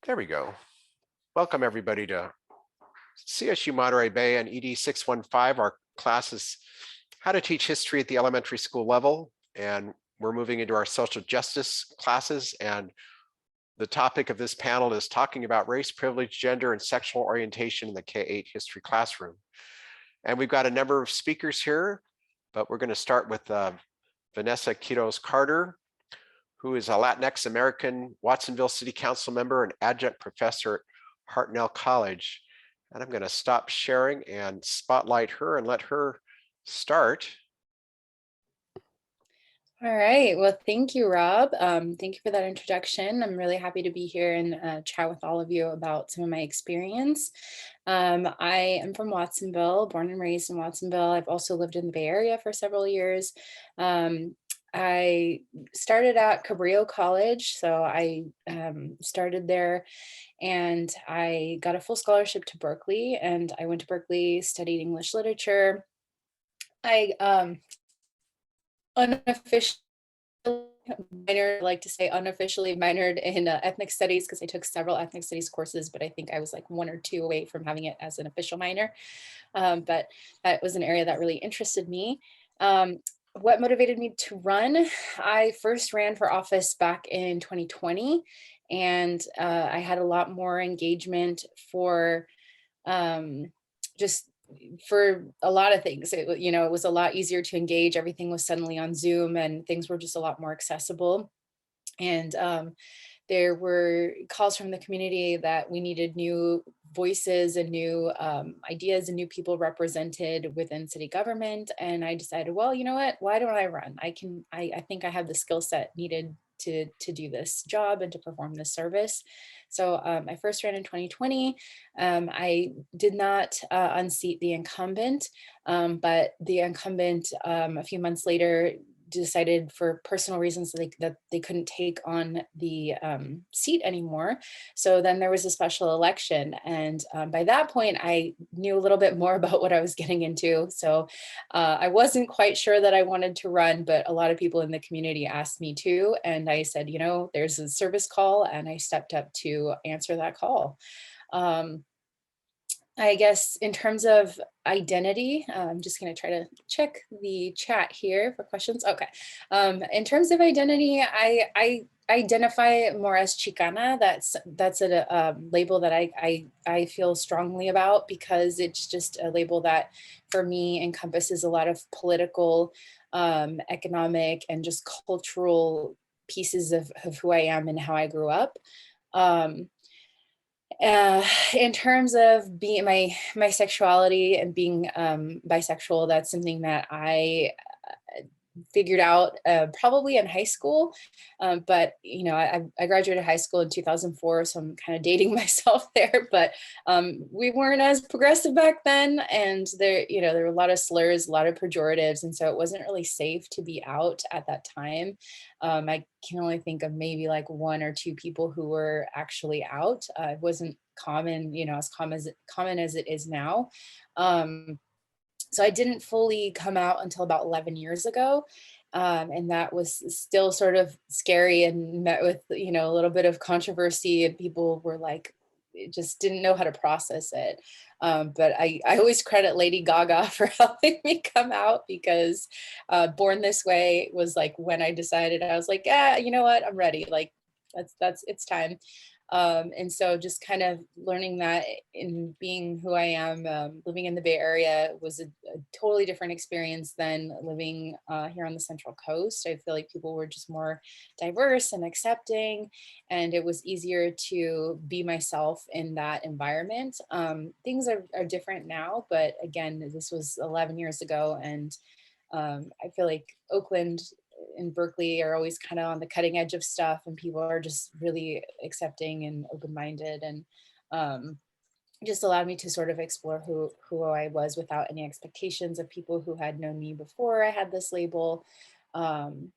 There we go. Welcome everybody to CSU Monterey Bay and ED 615. Our class is how to teach history at the elementary school level. And we're moving into our social justice classes. And the topic of this panel is talking about race, privilege, gender, and sexual orientation in the K-8 history classroom. And we've got a number of speakers here, but we're going to start with Vanessa Kidos Carter, who is a Latinx American Watsonville City Council member and adjunct professor at Hartnell College. And I'm going to stop sharing and spotlight her and let her start. All right. Well, thank you, Rob. Thank you for that introduction. I'm really happy to be here and chat with all of you about some of my experience. I am from Watsonville, born and raised in Watsonville. I've also lived in the Bay Area for several years. I started at Cabrillo College, so I started there and I got a full scholarship to Berkeley, and I went to Berkeley, studied English literature. I unofficially like to say unofficially minored in ethnic studies because I took several ethnic studies courses, but I think I was like one or two away from having it as an official minor. But that was an area that really interested me. What motivated me to run? I first ran for office back in 2020, and I had a lot more engagement for just for a lot of things. It was a lot easier to engage. Everything was suddenly on Zoom and things were just a lot more accessible. And there were calls from the community that we needed new voices and new ideas and new people represented within city government. And I decided, well, you know what, why don't I run? I think I have the skill set needed to do this job and to perform this service. So I first ran in 2020. I did not unseat the incumbent, but the incumbent a few months later decided for personal reasons that they couldn't take on the seat anymore. So then there was a special election. And by that point, I knew a little bit more about what I was getting into. So I wasn't quite sure that I wanted to run, but a lot of people in the community asked me to. And I said, there's a service call, and I stepped up to answer that call. I guess in terms of identity, I'm just going to try to check the chat here for questions. Okay. In terms of identity, I identify more as Chicana. That's a label that I feel strongly about because it's just a label that for me encompasses a lot of political, economic, and just cultural pieces of who I am and how I grew up. In terms of being my sexuality and being bisexual, that's something that I figured out probably in high school. But I graduated high school in 2004, so I'm kind of dating myself there. But we weren't as progressive back then, and there were a lot of slurs, a lot of pejoratives, and so it wasn't really safe to be out at that time. I can only think of maybe like one or two people who were actually out. It wasn't common, as common as it is now. So I didn't fully come out until about 11 years ago. And that was still sort of scary and met with, a little bit of controversy, and people were like, just didn't know how to process it. But I always credit Lady Gaga for helping me come out because Born This Way was like when I decided, I was like, yeah, you know what, I'm ready. Like it's time. And so just kind of learning that in being who I am, living in the Bay Area was a totally different experience than living here on the Central Coast. I feel like people were just more diverse and accepting, and it was easier to be myself in that environment. Things are different now, but again, this was 11 years ago, and I feel like Oakland and Berkeley are always kind of on the cutting edge of stuff, and people are just really accepting and open-minded, and just allowed me to sort of explore who I was without any expectations of people who had known me before I had this label. And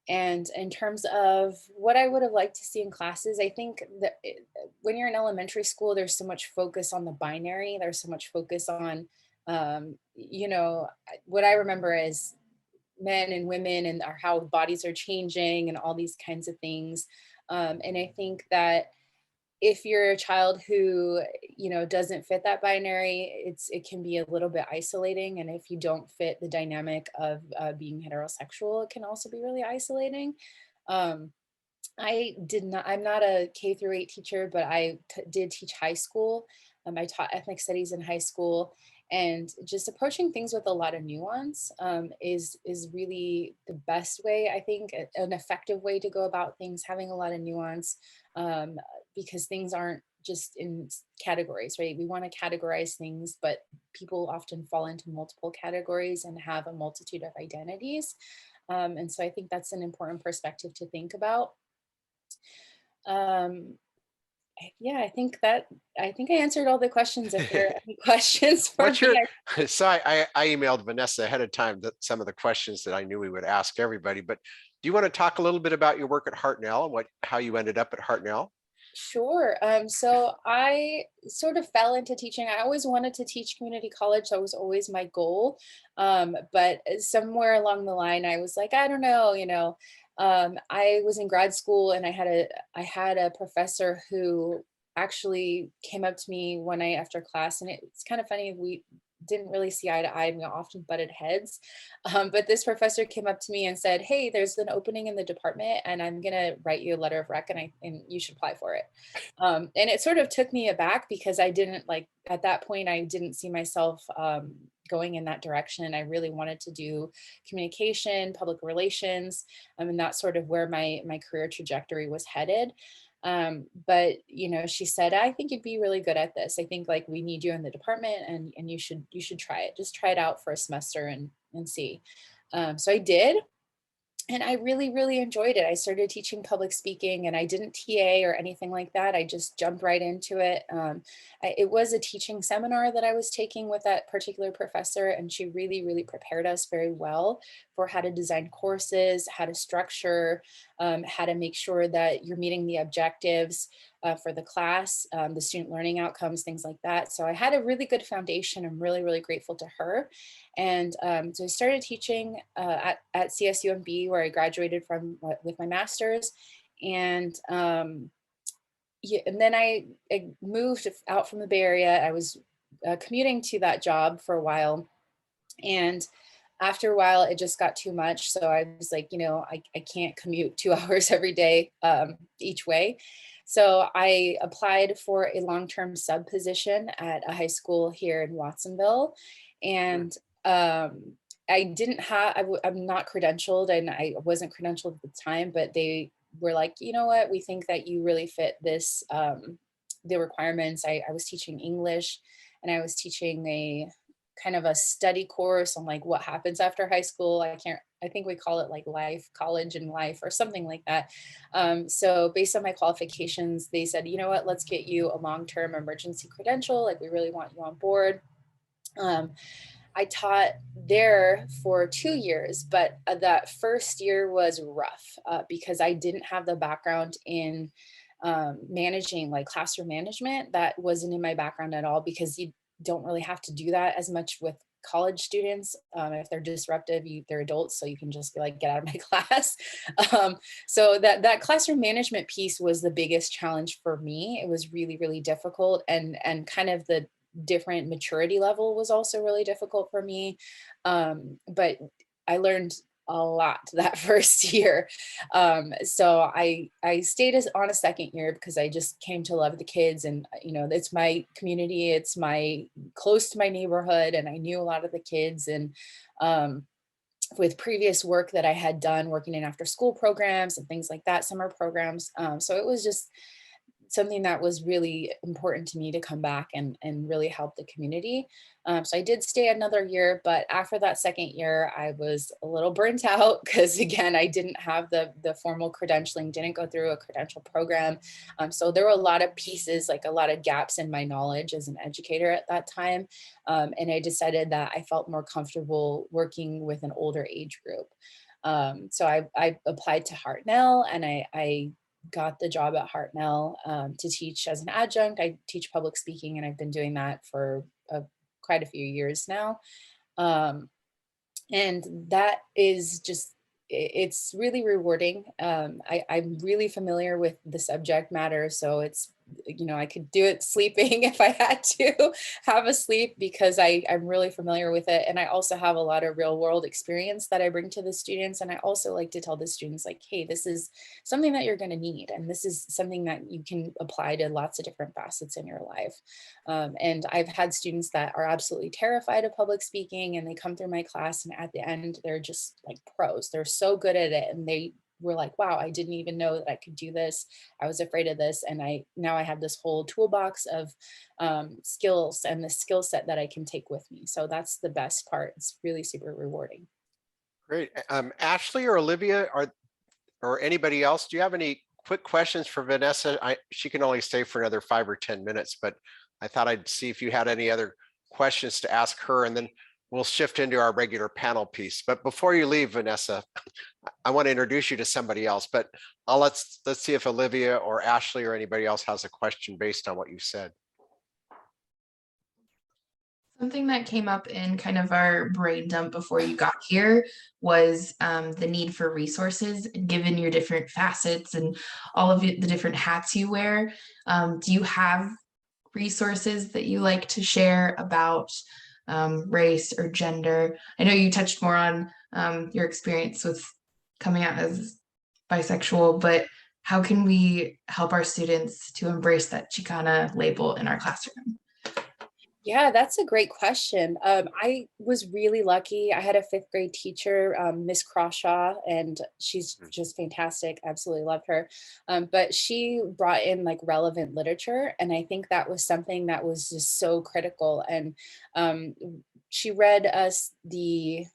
in terms of what I would have liked to see in classes, I think that when you're in elementary school, there's so much focus on the binary. There's so much focus on, what I remember is men and women and how bodies are changing and all these kinds of things. And I think that if you're a child who, doesn't fit that binary, it can be a little bit isolating. And if you don't fit the dynamic of being heterosexual, it can also be really isolating. Um, I'm not a K through 8 teacher, but I did teach high school. I taught ethnic studies in high school, and just approaching things with a lot of nuance is really the best way, I think, an effective way to go about things, having a lot of nuance, um, because things aren't just in categories, right? We want to categorize things, but people often fall into multiple categories and have a multitude of identities. And so I think that's an important perspective to think about. Um, yeah, I think I answered all the questions. If there are any questions for What's me, your, so I emailed Vanessa ahead of time that some of the questions that I knew we would ask everybody, but do you want to talk a little bit about your work at Hartnell and how you ended up at Hartnell? sure. So I sort of fell into teaching. I always wanted to teach community college. That was always my goal. But somewhere along the line, I was like, I don't know, I was in grad school and I had a professor who actually came up to me one night after class, and it's kind of funny. We didn't really see eye to eye, and we often butted heads. But this professor came up to me and said, "Hey, there's an opening in the department, and I'm gonna write you a letter of rec, and you should apply for it." And it sort of took me aback because I didn't like at that point I didn't see myself going in that direction. I really wanted to do communication, public relations, and that's sort of where my career trajectory was headed. But she said, I think you'd be really good at this. I think like we need you in the department, and you should try it. Just try it out for a semester and see. So I did, and I really, really enjoyed it. I started teaching public speaking, and I didn't TA or anything like that. I just jumped right into it. It was a teaching seminar that I was taking with that particular professor, and she really, really prepared us very well for how to design courses, how to structure, how to make sure that you're meeting the objectives for the class, the student learning outcomes, things like that. So I had a really good foundation. I'm really, really grateful to her. And so I started teaching at CSUMB, where I graduated from with my master's. And yeah, and then I moved out from the Bay Area. I was commuting to that job for a while. And after a while, it just got too much. So I was like, I can't commute 2 hours every day each way. So I applied for a long-term sub position at a high school here in Watsonville. And I didn't have, I'm not credentialed, and I wasn't credentialed at the time, but they were like, you know what, we think that you really fit this, the requirements. I was teaching English, and I was teaching a kind of a study course on like what happens after high school. I think we call it like life, college and life or something like that. So based on my qualifications, they said, you know what, let's get you a long-term emergency credential. Like we really want you on board. I taught there for 2 years, but that first year was rough because I didn't have the background in managing like classroom management. That wasn't in my background at all, because you don't really have to do that as much with college students. If they're disruptive, they're adults, so you can just be like, get out of my class. So that classroom management piece was the biggest challenge for me. It was really, really difficult, and kind of the different maturity level was also really difficult for me. But I learned a lot that first year. So I stayed on a second year because I just came to love the kids, and it's my community, it's my close to my neighborhood, and I knew a lot of the kids. And with previous work that I had done working in after school programs and things like that, summer programs. So it was just something that was really important to me to come back and really help the community. So I did stay another year, but after that second year, I was a little burnt out because again, I didn't have the formal credentialing, didn't go through a credential program. So there were a lot of pieces, like a lot of gaps in my knowledge as an educator at that time. And I decided that I felt more comfortable working with an older age group. So I applied to Hartnell, and I got the job at Hartnell to teach as an adjunct. I teach public speaking, and I've been doing that for quite a few years now. And that is just, it's really rewarding. I'm really familiar with the subject matter, so it's I could do it sleeping if I had to have a sleep, because I'm really familiar with it. And I also have a lot of real world experience that I bring to the students. And I also like to tell the students like, hey, this is something that you're going to need. And this is something that you can apply to lots of different facets in your life. And I've had students that are absolutely terrified of public speaking, and they come through my class, and at the end, they're just like pros. They're so good at it. And they were like, wow, I didn't even know that I could do this. I was afraid of this. And now I have this whole toolbox of skills and the skill set that I can take with me. So that's the best part. It's really super rewarding. Great. Ashley or Olivia, or anybody else, do you have any quick questions for Vanessa? She can only stay for another 5 or 10 minutes, but I thought I'd see if you had any other questions to ask her, and then we'll shift into our regular panel piece. But before you leave, Vanessa, I want to introduce you to somebody else, but let's see if Olivia or Ashley or anybody else has a question based on what you said. Something that came up in kind of our brain dump before you got here was the need for resources, given your different facets and all of the different hats you wear. Do you have resources that you like to share about race or gender? I know you touched more on your experience with coming out as bisexual, but how can we help our students to embrace that Chicana label in our classroom? Yeah, that's a great question. I was really lucky. I had a fifth grade teacher, Miss Crawshaw, and she's just fantastic. Absolutely love her. But she brought in like relevant literature, and I think that was something that was just so critical. And um, she read us the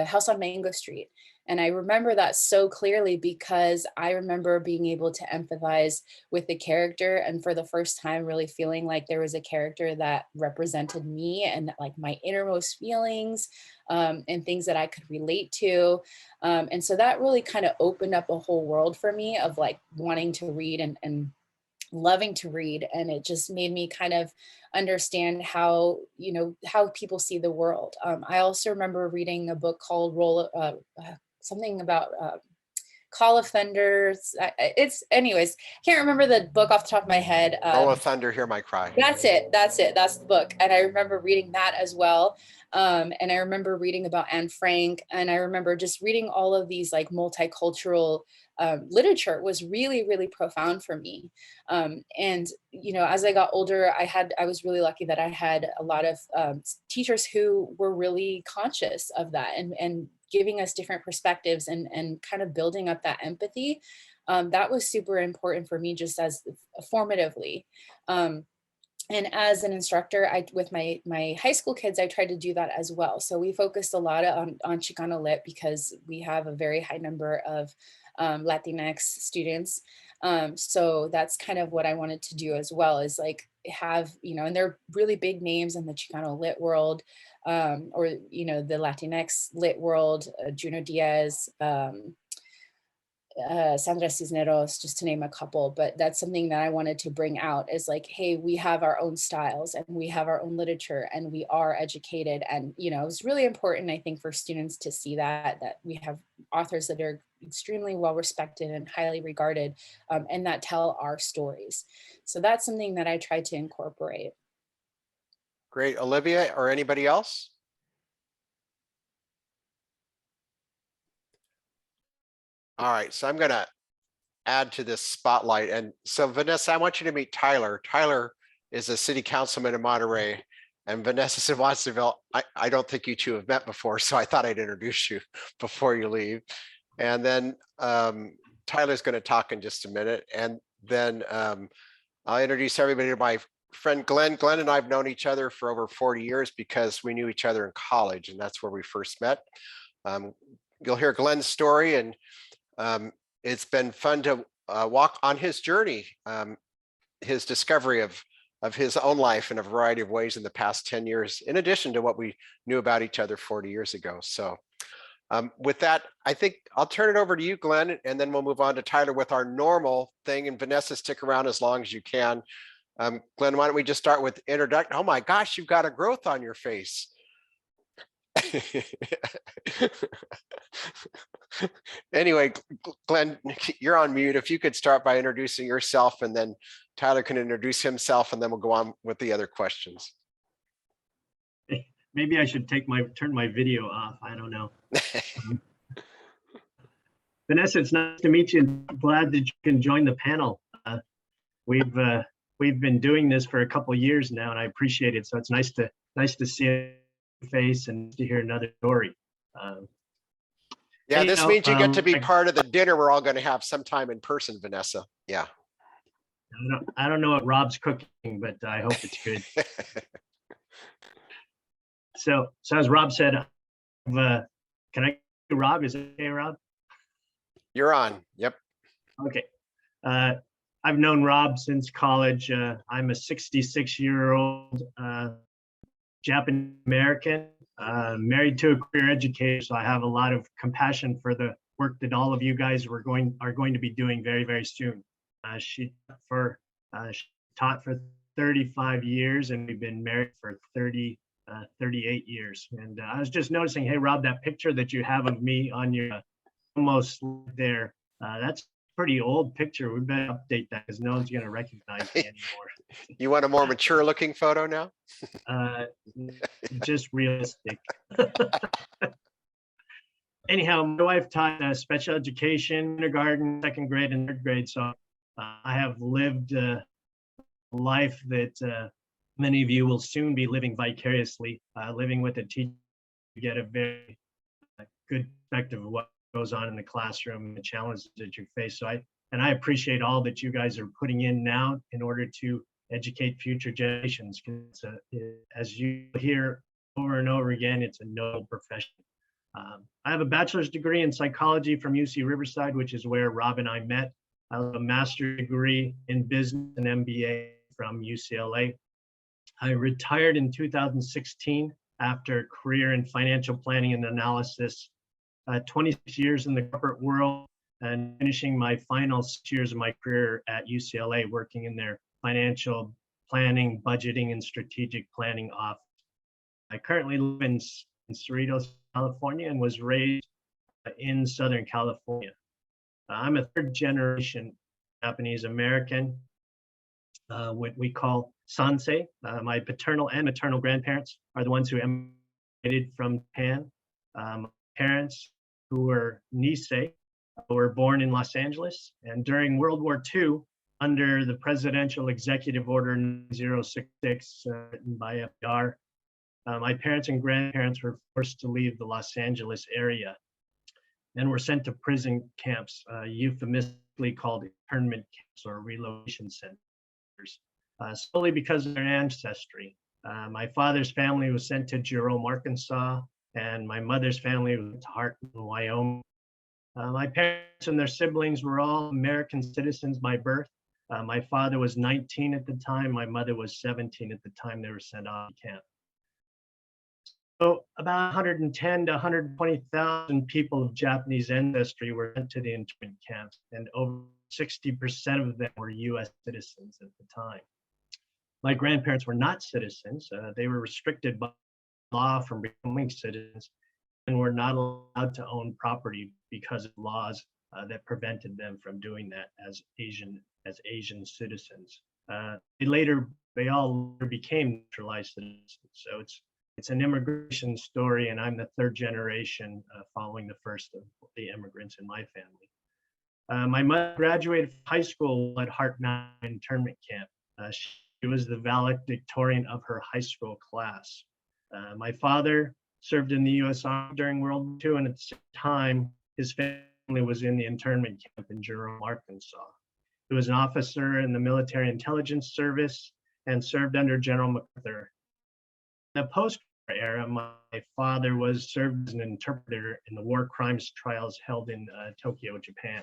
House on Mango Street. And I remember that so clearly, because I remember being able to empathize with the character, and for the first time really feeling like there was a character that represented me and like my innermost feelings, and things that I could relate to. And so that really kind of opened up a whole world for me of like wanting to read and loving to read. And it just made me kind of understand how how people see the world. I also remember reading a book called something about Call of Thunders. It's anyways, can't remember the book off the top of my head. Roll of Thunder, Hear My Cry. That's it. That's the book. And I remember reading that as well. And I remember reading about Anne Frank, and I remember just reading all of these like multicultural literature was really, really profound for me. And as I got older, I was really lucky that I had a lot of teachers who were really conscious of that, and giving us different perspectives, and kind of building up that empathy. That was super important for me, just as formatively. And as an instructor, with my high school kids, I tried to do that as well. So we focused a lot on Chicano Lit, because we have a very high number of Latinx students. So that's kind of what I wanted to do as well, is like have, and they're really big names in the Chicano Lit world, or, the Latinx Lit world, Juno Diaz, Sandra Cisneros, just to name a couple. But that's something that I wanted to bring out, is like, hey, we have our own styles, and we have our own literature, and we are educated. And it's really important, I think, for students to see that we have authors that are extremely well respected and highly regarded, and that tell our stories. So that's something that I try to incorporate. Great. Olivia or anybody else? All right, so I'm going to add to this spotlight. And so Vanessa, I want you to meet Tyler. Tyler is a city councilman in Monterey, and Vanessa's in Watsonville. I don't think you two have met before, so I thought I'd introduce you before you leave. And then Tyler's going to talk in just a minute. And then I'll introduce everybody to my friend Glenn. Glenn and I have known each other for over 40 years because we knew each other in college, and that's where we first met. You'll hear Glenn's story, and it's been fun to walk on his journey, his discovery of his own life in a variety of ways in the past 10 years, in addition to what we knew about each other 40 years ago. So with that, I think I'll turn it over to you, Glenn, and then we'll move on to Tyler with our normal thing. And Vanessa, stick around as long as you can. Glenn, why don't we just start with introduction? Oh my gosh, you've got a growth on your face. Anyway, Glenn, you're on mute. If you could start by introducing yourself, and then Tyler can introduce himself, and then we'll go on with the other questions. Maybe I should turn my video off. I don't know. Vanessa, it's nice to meet you. Glad that you can join the panel. We've been doing this for a couple of years now, and I appreciate it. So it's nice to see your face and to hear another story. Yeah, this means you get to be part of the dinner we're all going to have sometime in person, Vanessa. Yeah. I don't know what Rob's cooking, but I hope it's good. So as Rob said, can I do Rob? Is it okay, Rob? You're on. Yep. Okay. I've known Rob since college. I'm a 66-year-old Japanese American, married to a career educator, so I have a lot of compassion for the work that all of you guys are going to be doing very, very soon. She taught for 35 years, and we've been married for 38 years. And I was just noticing, hey, Rob, that picture that you have of me on your almost there, that's a pretty old picture. We better update that because no one's going to recognize me anymore. You want a more mature looking photo now? Just realistic. Anyhow, my wife taught special education, kindergarten, second grade, and third grade. So I have lived a life that many of you will soon be living vicariously, living with a teacher to get a very good perspective of what goes on in the classroom and the challenges that you face. So I appreciate all that you guys are putting in now in order to educate future generations. Because as you hear over and over again, it's a noble profession. I have a bachelor's degree in psychology from UC Riverside, which is where Rob and I met. I have a master's degree in business and MBA from UCLA. I retired in 2016 after a career in financial planning and analysis, 26 years in the corporate world, and finishing my final 6 years of my career at UCLA working in their financial planning, budgeting, and strategic planning office. I currently live in Cerritos, California, and was raised in Southern California. I'm a third generation Japanese American, what we call Sansei. My paternal and maternal grandparents are the ones who emigrated from Japan. My parents, who were Nisei, were born in Los Angeles, and during World War II, under the Presidential Executive Order 066 written by FDR, my parents and grandparents were forced to leave the Los Angeles area and were sent to prison camps, euphemistically called internment camps or relocation centers, solely because of their ancestry. My father's family was sent to Jerome, Arkansas, and my mother's family was to Hartman, Wyoming. My parents and their siblings were all American citizens by birth. My father was 19 at the time. My mother was 17 at the time they were sent off to camp. So about 110 to 120,000 people of Japanese ancestry were sent to the internment camps, and over 60% of them were US citizens at the time. My grandparents were not citizens. They were restricted by law from becoming citizens and were not allowed to own property because of laws that prevented them from doing that as Asian citizens. They all became naturalized citizens. So it's an immigration story, and I'm the third generation following the first of the immigrants in my family. My mother graduated from high school at Hart Mountain internment camp. She was the valedictorian of her high school class. My father served in the U.S. Army during World War II, and at the same time, his family was in the internment camp in Jerome, Arkansas. He was an officer in the Military Intelligence Service and served under General MacArthur. In the post-war era, my father served as an interpreter in the war crimes trials held in Tokyo, Japan.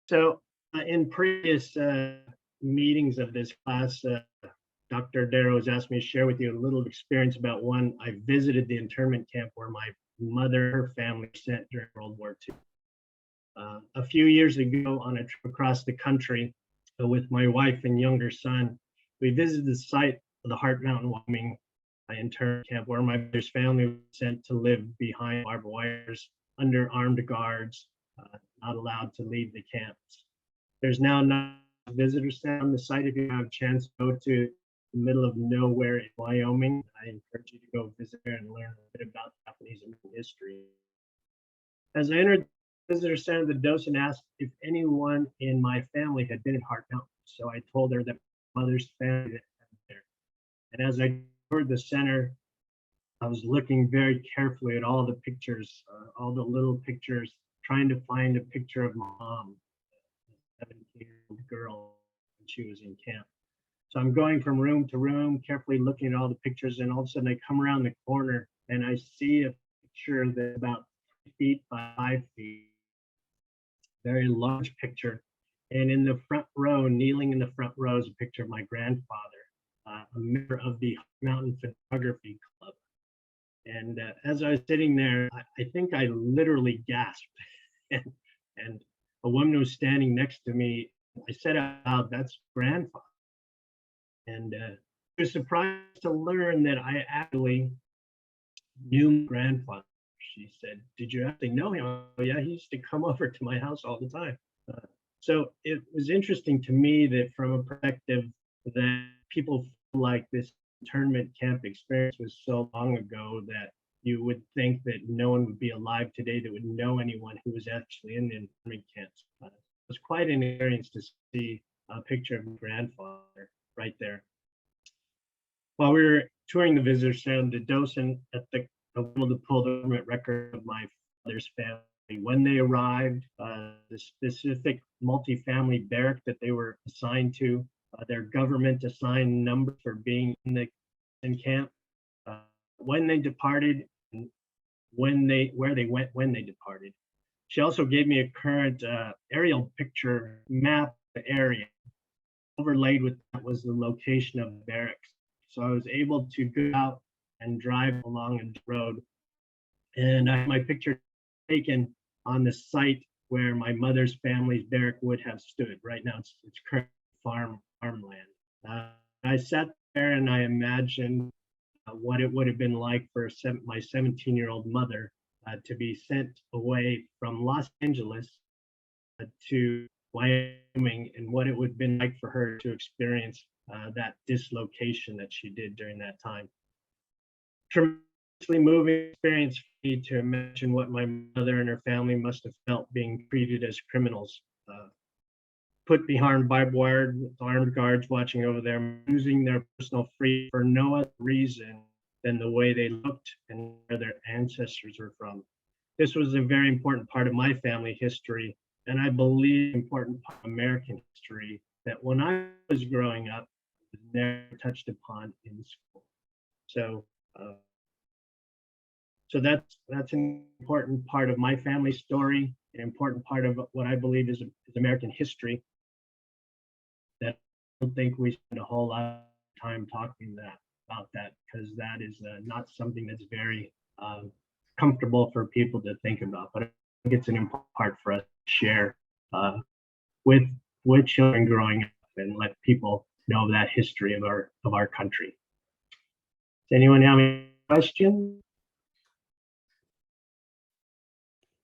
So in previous meetings of this class, Dr. Darrow has asked me to share with you a little experience about one. I visited the internment camp where my mother, her family sent during World War II. A few years ago on a trip across the country with my wife and younger son, we visited the site of the Hart Mountain, Wyoming internment camp where my mother's family was sent to live behind barbed wires under armed guards, not allowed to leave the camps. There's now not a visitor center on the site. If you have a chance to go to the middle of nowhere in Wyoming, I encourage you to go visit there and learn a bit about Japanese American history. As I entered the visitor center, the docent asked if anyone in my family had been at Heart Mountain. So I told her that my mother's family had been there. And as I toured the center, I was looking very carefully at all the pictures, all the little pictures, trying to find a picture of my mom, a 17-year-old girl when she was in camp. So I'm going from room to room, carefully looking at all the pictures, and all of a sudden I come around the corner and I see a picture that's about 3 feet by 5 feet, very large picture. And in the front row, kneeling in the front row, is a picture of my grandfather, a member of the Mountain Photography Club. And as I was sitting there, I think I literally gasped. and a woman was standing next to me. I said out loud, "That's grandfather." And I was surprised to learn that I actually knew my grandfather. She said, "Did you actually know him?" "Oh, yeah, he used to come over to my house all the time." So it was interesting to me that from a perspective that people feel like this internment camp experience was so long ago that you would think that no one would be alive today that would know anyone who was actually in the internment camps. It was quite an experience to see a picture of my grandfather right there. While we were touring the visitor center, the docent at the able to pull the government record of my father's family. When they arrived, the specific multifamily barrack that they were assigned to, their government assigned number for being in camp, when they departed, and where they went when they departed. She also gave me a current aerial picture map of the area. Overlaid with that was the location of the barracks. So I was able to go out and drive along a road, and I had my picture taken on the site where my mother's family's barrack would have stood. Right now, it's current farmland. I sat there and I imagined what it would have been like for my 17-year-old mother to be sent away from Los Angeles to Wyoming, and what it would have been like for her to experience that dislocation that she did during that time. Tremendously moving experience for me to imagine what my mother and her family must have felt being treated as criminals, put behind barbed wire with armed guards watching over them, losing their personal freedom for no other reason than the way they looked and where their ancestors were from. This was a very important part of my family history, and I believe important part of American history that when I was growing up was never touched upon in school. So that's an important part of my family story, an important part of what I believe is American history that I don't think we spend a whole lot of time talking about that, because that is not something that's very comfortable for people to think about. But I think it's an important part for us to share with children growing up and let people know that history of our country. Does anyone have any questions?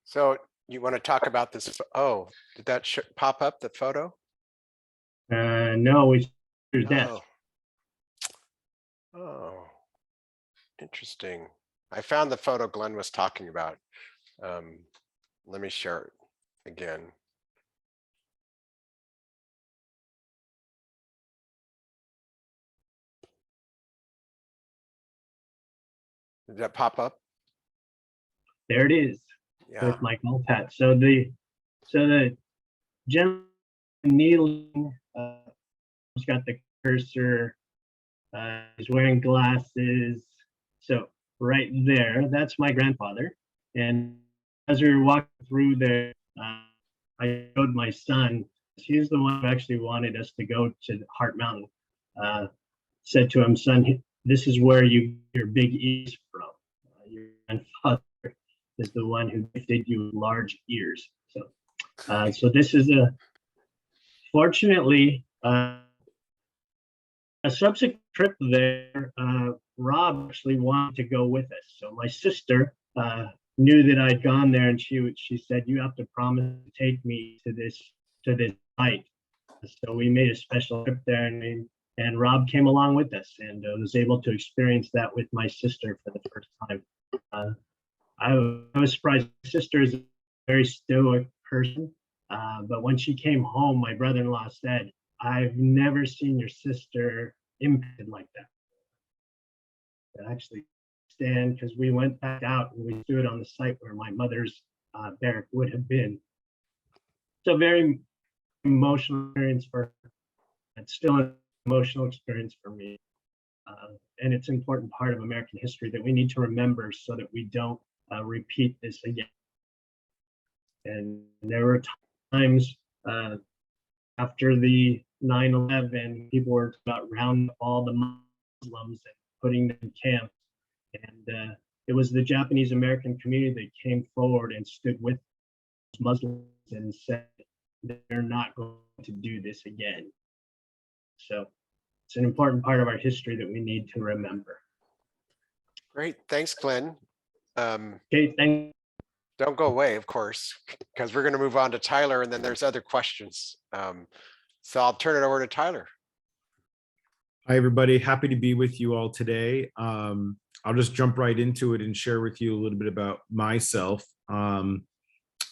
So you want to talk about this? Oh, did that pop up, the photo? No, it's your desk. Oh, interesting. I found the photo Glenn was talking about. Let me share it again. Did that pop up? There it is. Yeah. With my golf hat. So the gentleman kneeling, he's got the cursor. He's wearing glasses. So right there, that's my grandfather. And as we were walking through there, I showed my son. He's the one who actually wanted us to go to Heart Mountain. Said to him, "Son, this is where your big ears from. Your grandfather is the one who gifted you large ears." So this is fortunately a subsequent trip there. Rob actually wanted to go with us. So my sister knew that I'd gone there, and she said, "You have to promise to take me to this site." So we made a special trip there, and Rob came along with us, and was able to experience that with my sister for the first time. I was surprised. My sister is a very stoic person, but when she came home, my brother-in-law said, "I've never seen your sister impacted like that." And actually stand, because we went back out and we stood on the site where my mother's barrack would have been. So very emotional experience for her. It's still an emotional experience for me. And it's an important part of American history that we need to remember so that we don't repeat this again. And there were times after the 9/11, people were about rounding up all the Muslims and putting them in camps. And it was the Japanese American community that came forward and stood with Muslims and said they're not going to do this again. So it's an important part of our history that we need to remember. Great, thanks, Glenn. Okay, thank Don't go away, of course, because we're going to move on to Tyler, and then there's other questions. So I'll turn it over to Tyler. Hi, everybody. Happy to be with you all today. I'll just jump right into it and share with you a little bit about myself.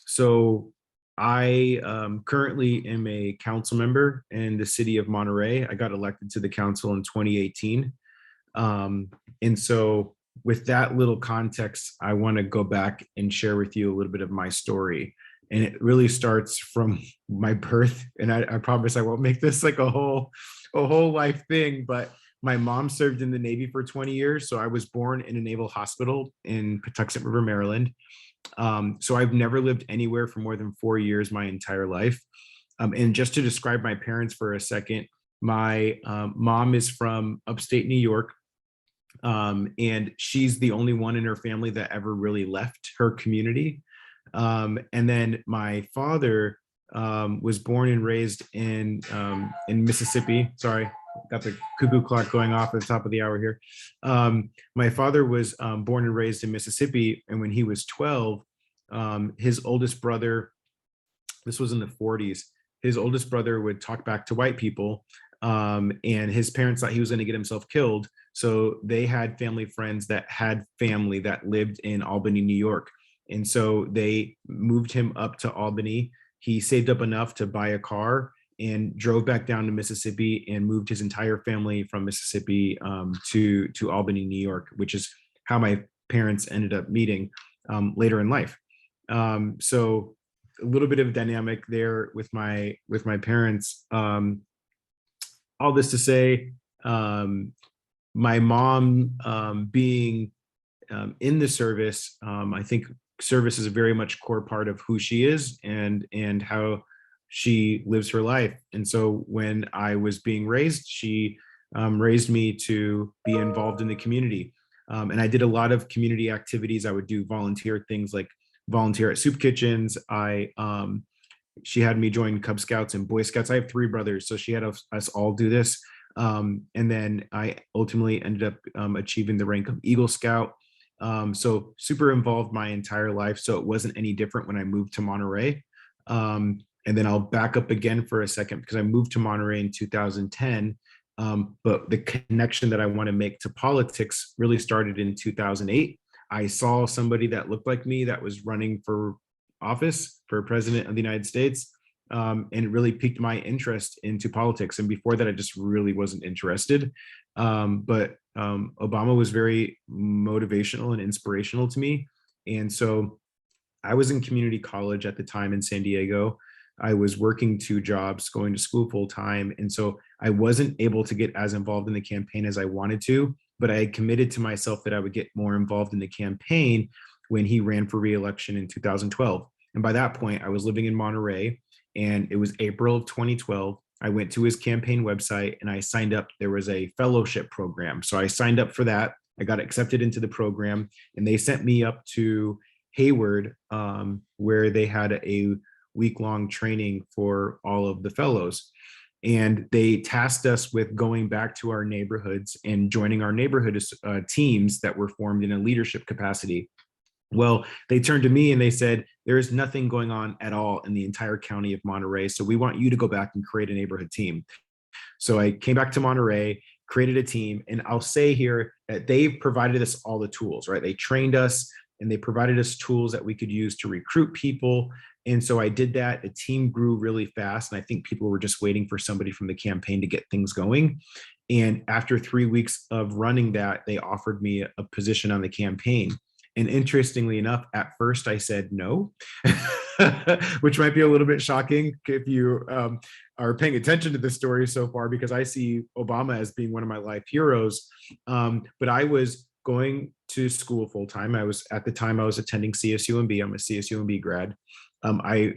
So I currently am a council member in the city of Monterey. I got elected to the council in 2018. And so with that little context, I want to go back and share with you a little bit of my story. And it really starts from my birth. And I promise I won't make this like a whole life thing, but my mom served in the Navy for 20 years. So I was born in a naval hospital in Patuxent River, Maryland. So I've never lived anywhere for more than 4 years my entire life. And just to describe my parents for a second, my mom is from upstate New York. And she's the only one in her family that ever really left her community. And then my father was born and raised in Mississippi. Sorry, got the cuckoo clock going off at the top of the hour here. My father was born and raised in Mississippi, and when he was 12, his oldest brother, this was in the 40s, his oldest brother would talk back to white people, and his parents thought he was going to get himself killed. So they had family friends that had family that lived in Albany, New York. And so they moved him up to Albany. He saved up enough to buy a car and drove back down to Mississippi and moved his entire family from Mississippi to Albany, New York, which is how my parents ended up meeting later in life. So a little bit of dynamic there with my parents. All this to say, my mom being in the service, I think service is a very much core part of who she is and how she lives her life. And so when I was being raised, she raised me to be involved in the community. And I did a lot of community activities. I would do volunteer things like volunteer at soup kitchens. She had me join Cub Scouts and Boy Scouts. I have 3 brothers, so she had us all do this. And then I ultimately ended up achieving the rank of Eagle Scout. So super involved my entire life. So it wasn't any different when I moved to Monterey. And then I'll back up again for a second because I moved to Monterey in 2010. But the connection that I want to make to politics really started in 2008. I saw somebody that looked like me that was running for office for president of the United States. And it really piqued my interest into politics. And before that, I just really wasn't interested. But Obama was very motivational and inspirational to me. And so I was in community college at the time in San Diego. I was working 2 jobs, going to school full time. And so I wasn't able to get as involved in the campaign as I wanted to, but I had committed to myself that I would get more involved in the campaign when he ran for re-election in 2012. And by that point, I was living in Monterey, and it was April of 2012. I went to his campaign website and I signed up. There was a fellowship program. So I signed up for that. I got accepted into the program, and they sent me up to Hayward, where they had a week-long training for all of the fellows. And they tasked us with going back to our neighborhoods and joining our neighborhood teams that were formed in a leadership capacity. Well, they turned to me and they said, there is nothing going on at all in the entire county of Monterey. So we want you to go back and create a neighborhood team. So I came back to Monterey, created a team, and I'll say here that they provided us all the tools, right? They trained us and they provided us tools that we could use to recruit people. And so I did that. The team grew really fast. And I think people were just waiting for somebody from the campaign to get things going. And after 3 weeks of running that, they offered me a position on the campaign. And interestingly enough, at first I said no, which might be a little bit shocking if you are paying attention to this story so far, because I see Obama as being one of my life heroes. But I was going to school full time. At the time I was attending CSUMB. I'm a CSUMB grad. I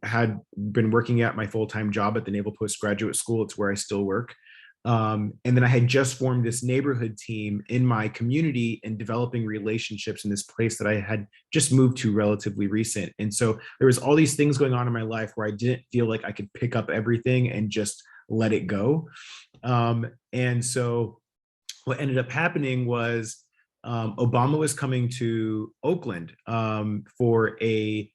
had been working at my full-time job at the Naval Postgraduate School. It's where I still work. And then I had just formed this neighborhood team in my community and developing relationships in this place that I had just moved to relatively recent. And so there was all these things going on in my life where I didn't feel like I could pick up everything and just let it go. And so what ended up happening was Obama was coming to Oakland for a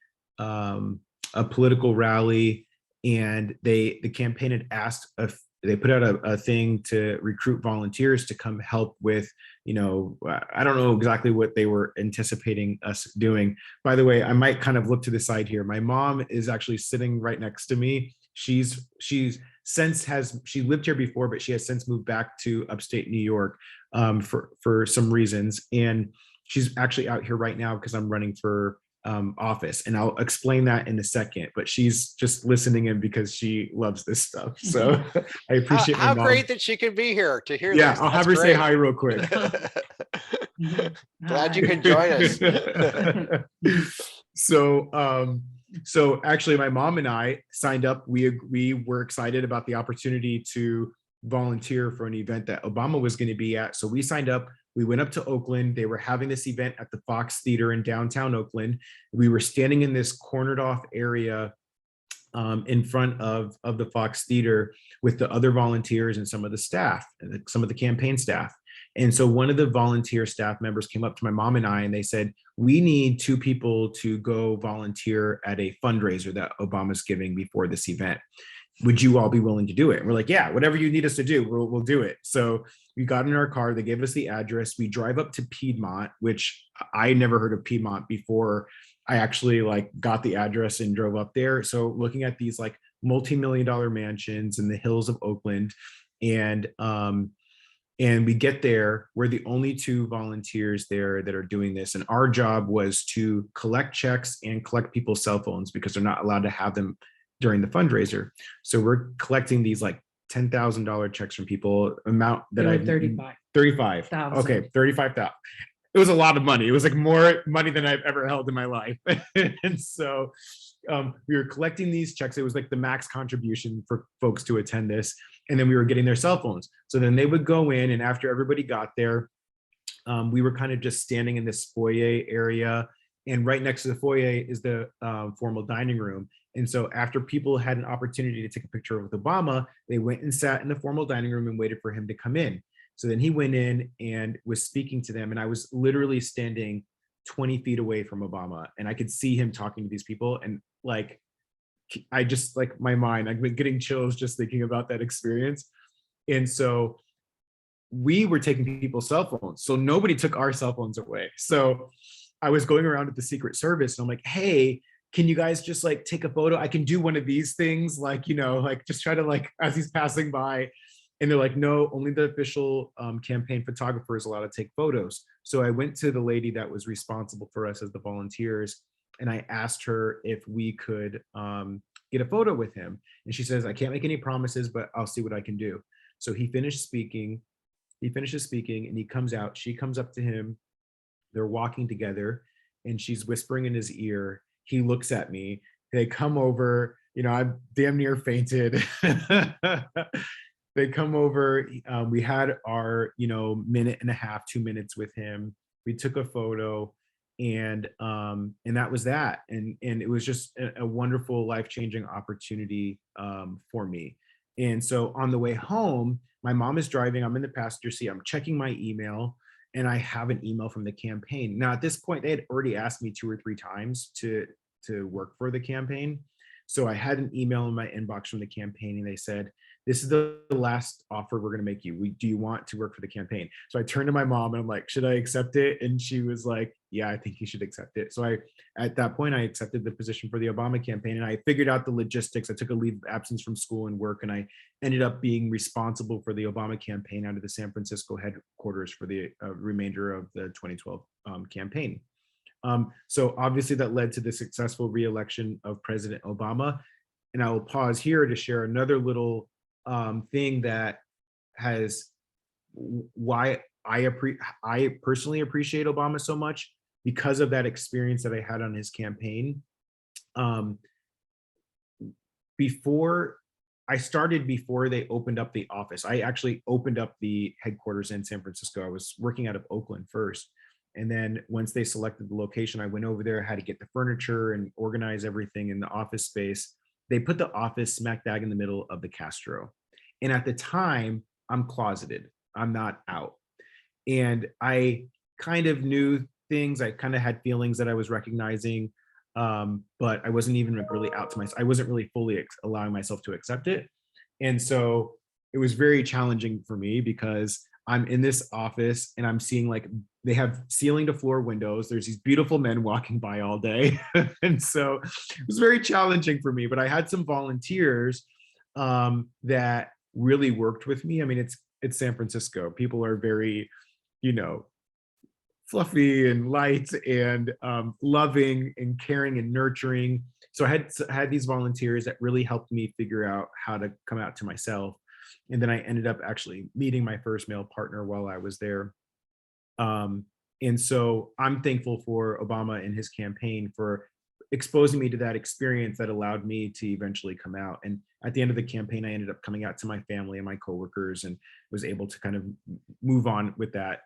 political rally, and the campaign had asked if they put out a thing to recruit volunteers to come help with, I don't know exactly what they were anticipating us doing. By the way, I might kind of look to the side here. My mom is actually sitting right next to me. She lived here before, but she has since moved back to upstate New York for some reasons. And she's actually out here right now because I'm running for office, and I'll explain that in a second, but she's just listening in because she loves this stuff. So I appreciate how my mom. great that she can be here to hear Yeah, this. I'll have her say hi real quick. Glad you could join us. So actually my mom and I signed up. We were excited about the opportunity to volunteer for an event that Obama was going to be at. So we signed up. We went up to Oakland. They were having this event at the Fox Theater in downtown Oakland. We were standing in this cornered off area in front of the Fox Theater with the other volunteers and some of the staff, some of the campaign staff. And so one of the volunteer staff members came up to my mom and I, and they said, we need 2 people to go volunteer at a fundraiser that Obama's giving before this event. Would you all be willing to do it? And we're like, yeah, whatever you need us to do, we'll do it. So we got in our car, they gave us the address. We drive up to Piedmont, which I never heard of Piedmont before I actually got the address and drove up there. So looking at these multi-million-dollar mansions in the hills of Oakland, and we get there, we're the only 2 volunteers there that are doing this. And our job was to collect checks and collect people's cell phones because they're not allowed to have them during the fundraiser. So we're collecting these $10,000 checks from people, amount that I 35,000. Okay, 35,000. It was a lot of money. It was more money than I've ever held in my life. And so we were collecting these checks. It was the max contribution for folks to attend this. And then we were getting their cell phones. So then they would go in, and after everybody got there, we were kind of just standing in this foyer area. And right next to the foyer is the formal dining room. And so after people had an opportunity to take a picture with Obama, they went and sat in the formal dining room and waited for him to come in. So then he went in and was speaking to them. And I was literally standing 20 feet away from Obama, and I could see him talking to these people. And I just my mind, I've been getting chills just thinking about that experience. And so we were taking people's cell phones. So nobody took our cell phones away. So I was going around at the Secret Service, and I'm like, hey, can you guys just take a photo? I can do one of these things, just try to as he's passing by. And they're like, no, only the official campaign photographer is allowed to take photos. So I went to the lady that was responsible for us as the volunteers, and I asked her if we could get a photo with him. And she says, I can't make any promises, but I'll see what I can do. So he finishes speaking, and he comes out. She comes up to him. They're walking together, and she's whispering in his ear. He looks at me. They come over. I damn near fainted. They come over. We had our, minute and a half, 2 minutes with him. We took a photo. And that was that. And it was just a wonderful, life-changing opportunity for me. And so on the way home, my mom is driving, I'm in the passenger seat, I'm checking my email, and I have an email from the campaign. Now at this point, they had already asked me 2 or 3 times to work for the campaign. So I had an email in my inbox from the campaign, and they said, "This is the last offer we're going to make you. Do you want to work for the campaign?" So I turned to my mom and I'm like, "Should I accept it?" And she was like, "Yeah, I think you should accept it." So at that point, I accepted the position for the Obama campaign, and I figured out the logistics. I took a leave of absence from school and work, and I ended up being responsible for the Obama campaign out of the San Francisco headquarters for the remainder of the 2012 campaign. So obviously that led to the successful re-election of President Obama. And I will pause here to share another little thing that has why I personally appreciate Obama so much, because of that experience that I had on his campaign. Before they opened up the office, I actually opened up the headquarters in San Francisco. I was working out of Oakland first. And then once they selected the location, I went over there, had to get the furniture and organize everything in the office space. They put the office smack dab in the middle of the Castro. And at the time, I'm closeted. I'm not out. And I kind of knew things. I kind of had feelings that I was recognizing, but I wasn't even really out to myself. I wasn't really fully allowing myself to accept it. And so it was very challenging for me, because I'm in this office and I'm seeing, like, they have ceiling to floor windows. There's these beautiful men walking by all day. And so it was very challenging for me, but I had some volunteers that really worked with me. I mean, it's San Francisco. People are very, fluffy and light and loving and caring and nurturing. So I had these volunteers that really helped me figure out how to come out to myself. And then I ended up actually meeting my first male partner while I was there. And so I'm thankful for Obama and his campaign for exposing me to that experience that allowed me to eventually come out. And at the end of the campaign, I ended up coming out to my family and my coworkers, and was able to kind of move on with that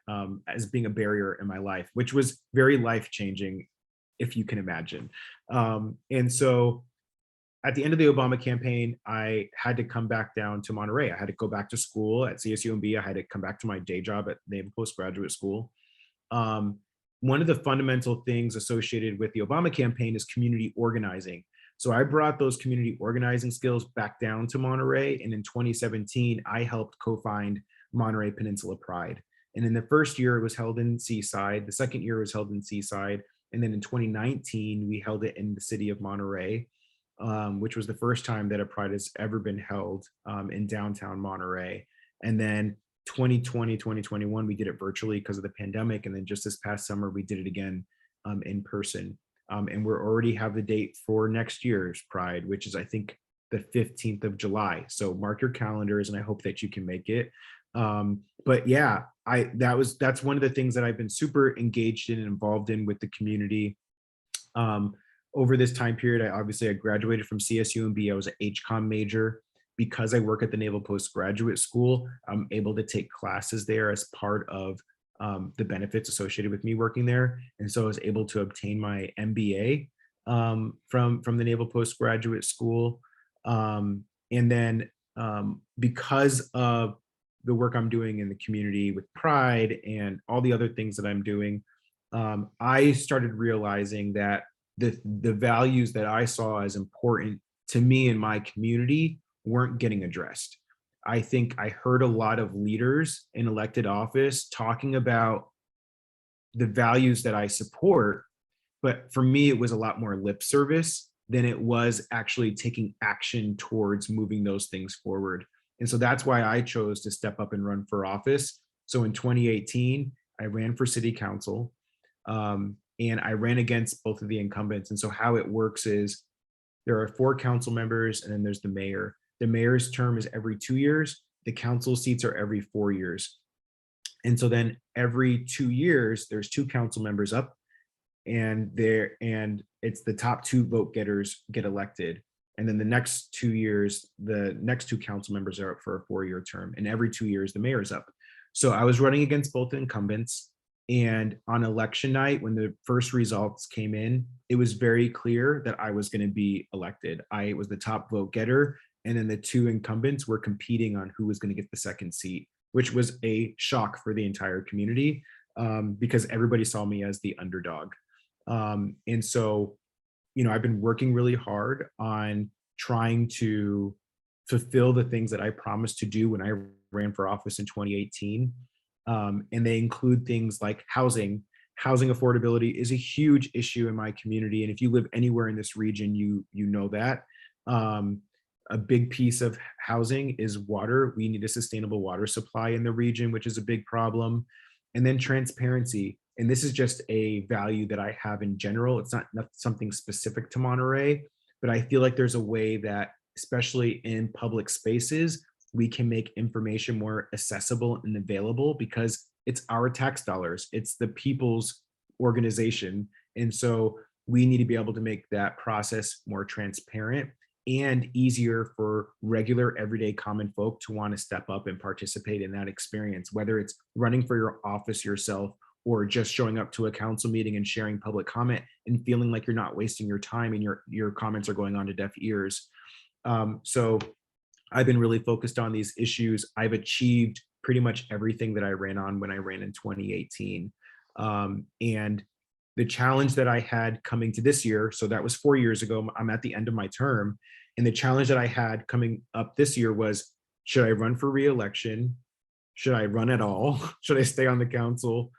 as being a barrier in my life, which was very life-changing, if you can imagine. And so at the end of the Obama campaign, I had to come back down to Monterey. I had to go back to school at CSUMB. I had to come back to my day job at Naval Postgraduate School. One of the fundamental things associated with the Obama campaign is community organizing. So I brought those community organizing skills back down to Monterey. And in 2017, I helped co-found Monterey Peninsula Pride. And in the first year, it was held in Seaside. The second year was held in Seaside. And then in 2019, we held it in the city of Monterey, which was the first time that a Pride has ever been held in downtown Monterey. And then 2020, 2021, we did it virtually because of the pandemic. And then just this past summer, we did it again in person. And we're already have the date for next year's Pride, which is, I think, the 15th of July. So mark your calendars, and I hope that you can make it. But yeah, that's one of the things that I've been super engaged in and involved in with the community. Over this time period, I graduated from CSUMB. I was an HCOM major. Because I work at the Naval Postgraduate School, I'm able to take classes there as part of the benefits associated with me working there. And so I was able to obtain my MBA from the Naval Postgraduate School. And then because of the work I'm doing in the community with Pride and all the other things that I'm doing, I started realizing that the values that I saw as important to me and my community weren't getting addressed. I think I heard a lot of leaders in elected office talking about the values that I support, but for me, it was a lot more lip service than it was actually taking action towards moving those things forward. And so that's why I chose to step up and run for office. So in 2018, I ran for city council, and I ran against both of the incumbents. And so how it works is there are 4 council members, and then there's the mayor. The mayor's term is every 2 years. The council seats are every 4 years. And so then every 2 years, there's 2 council members up, and it's the top 2 vote getters get elected. And then the next 2 years, the next 2 council members are up for a 4-year term. And every 2 years, the mayor's up. So I was running against both incumbents. And on election night, when the first results came in, it was very clear that I was going to be elected. I was the top vote getter. And then the two incumbents were competing on who was going to get the second seat, which was a shock for the entire community, because everybody saw me as the underdog. And so, I've been working really hard on trying to fulfill the things that I promised to do when I ran for office in 2018. And they include things like housing. Housing affordability is a huge issue in my community. And if you live anywhere in this region, you know that. A big piece of housing is water. We need a sustainable water supply in the region, which is a big problem. And then transparency. And this is just a value that I have in general. It's not something specific to Monterey, but I feel like there's a way that, especially in public spaces, we can make information more accessible and available because it's our tax dollars. It's the people's organization. And so we need to be able to make that process more transparent and easier for regular, everyday common folk to want to step up and participate in that experience, whether it's running for your office yourself or just showing up to a council meeting and sharing public comment and feeling like you're not wasting your time and your comments are going on to deaf ears. So I've been really focused on these issues. I've achieved pretty much everything that I ran on when I ran in 2018. And the challenge that I had coming to this year, so that was 4 years ago, I'm at the end of my term. And the challenge that I had coming up this year was, should I run for re-election? Should I run at all? Should I stay on the council?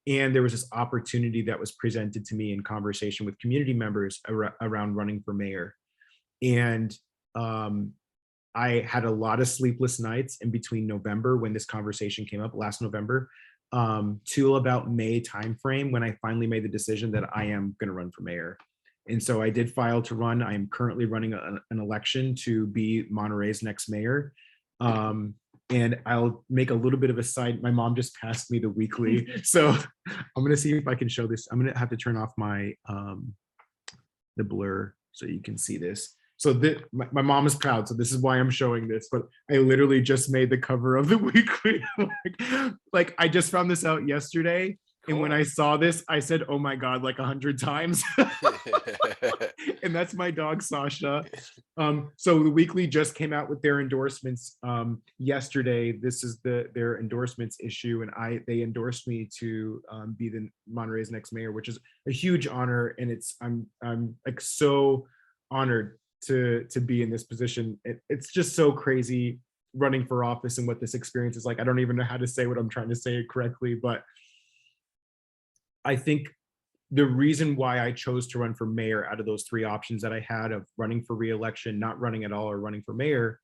And there was this opportunity that was presented to me in conversation with community members around running for mayor. And I had a lot of sleepless nights in between November when this conversation came up last November till about May timeframe when I finally made the decision that I am going to run for mayor. And so I did file to run. I am currently running an election to be Monterey's next mayor. And I'll make a little bit of a side. My mom just passed me the weekly. So I'm going to see if I can show this. I'm going to have to turn off my the blur so you can see this. So my mom is proud, so this is why I'm showing this, but I literally just made the cover of the weekly. like I just found this out yesterday. Cool. And when I saw this, I said, oh my God, like 100 times. And that's my dog, Sasha. So the weekly just came out with their endorsements yesterday. This is their endorsements issue. And they endorsed me to be the Monterey's next mayor, which is a huge honor. And I'm like so honored to be in this position. It's just so crazy running for office and what this experience is like. I don't even know how to say what I'm trying to say correctly, but I think the reason why I chose to run for mayor out of those three options that I had of running for re-election, not running at all, or running for mayor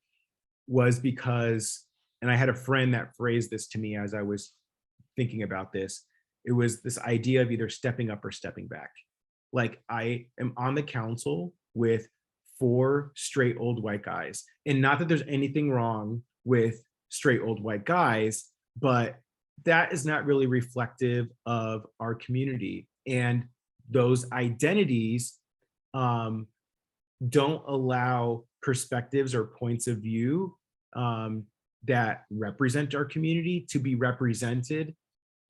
was because, and I had a friend that phrased this to me as I was thinking about this, it was this idea of either stepping up or stepping back. Like I am on the council with 4 straight old white guys. And not that there's anything wrong with straight old white guys, but that is not really reflective of our community. And those identities don't allow perspectives or points of view that represent our community to be represented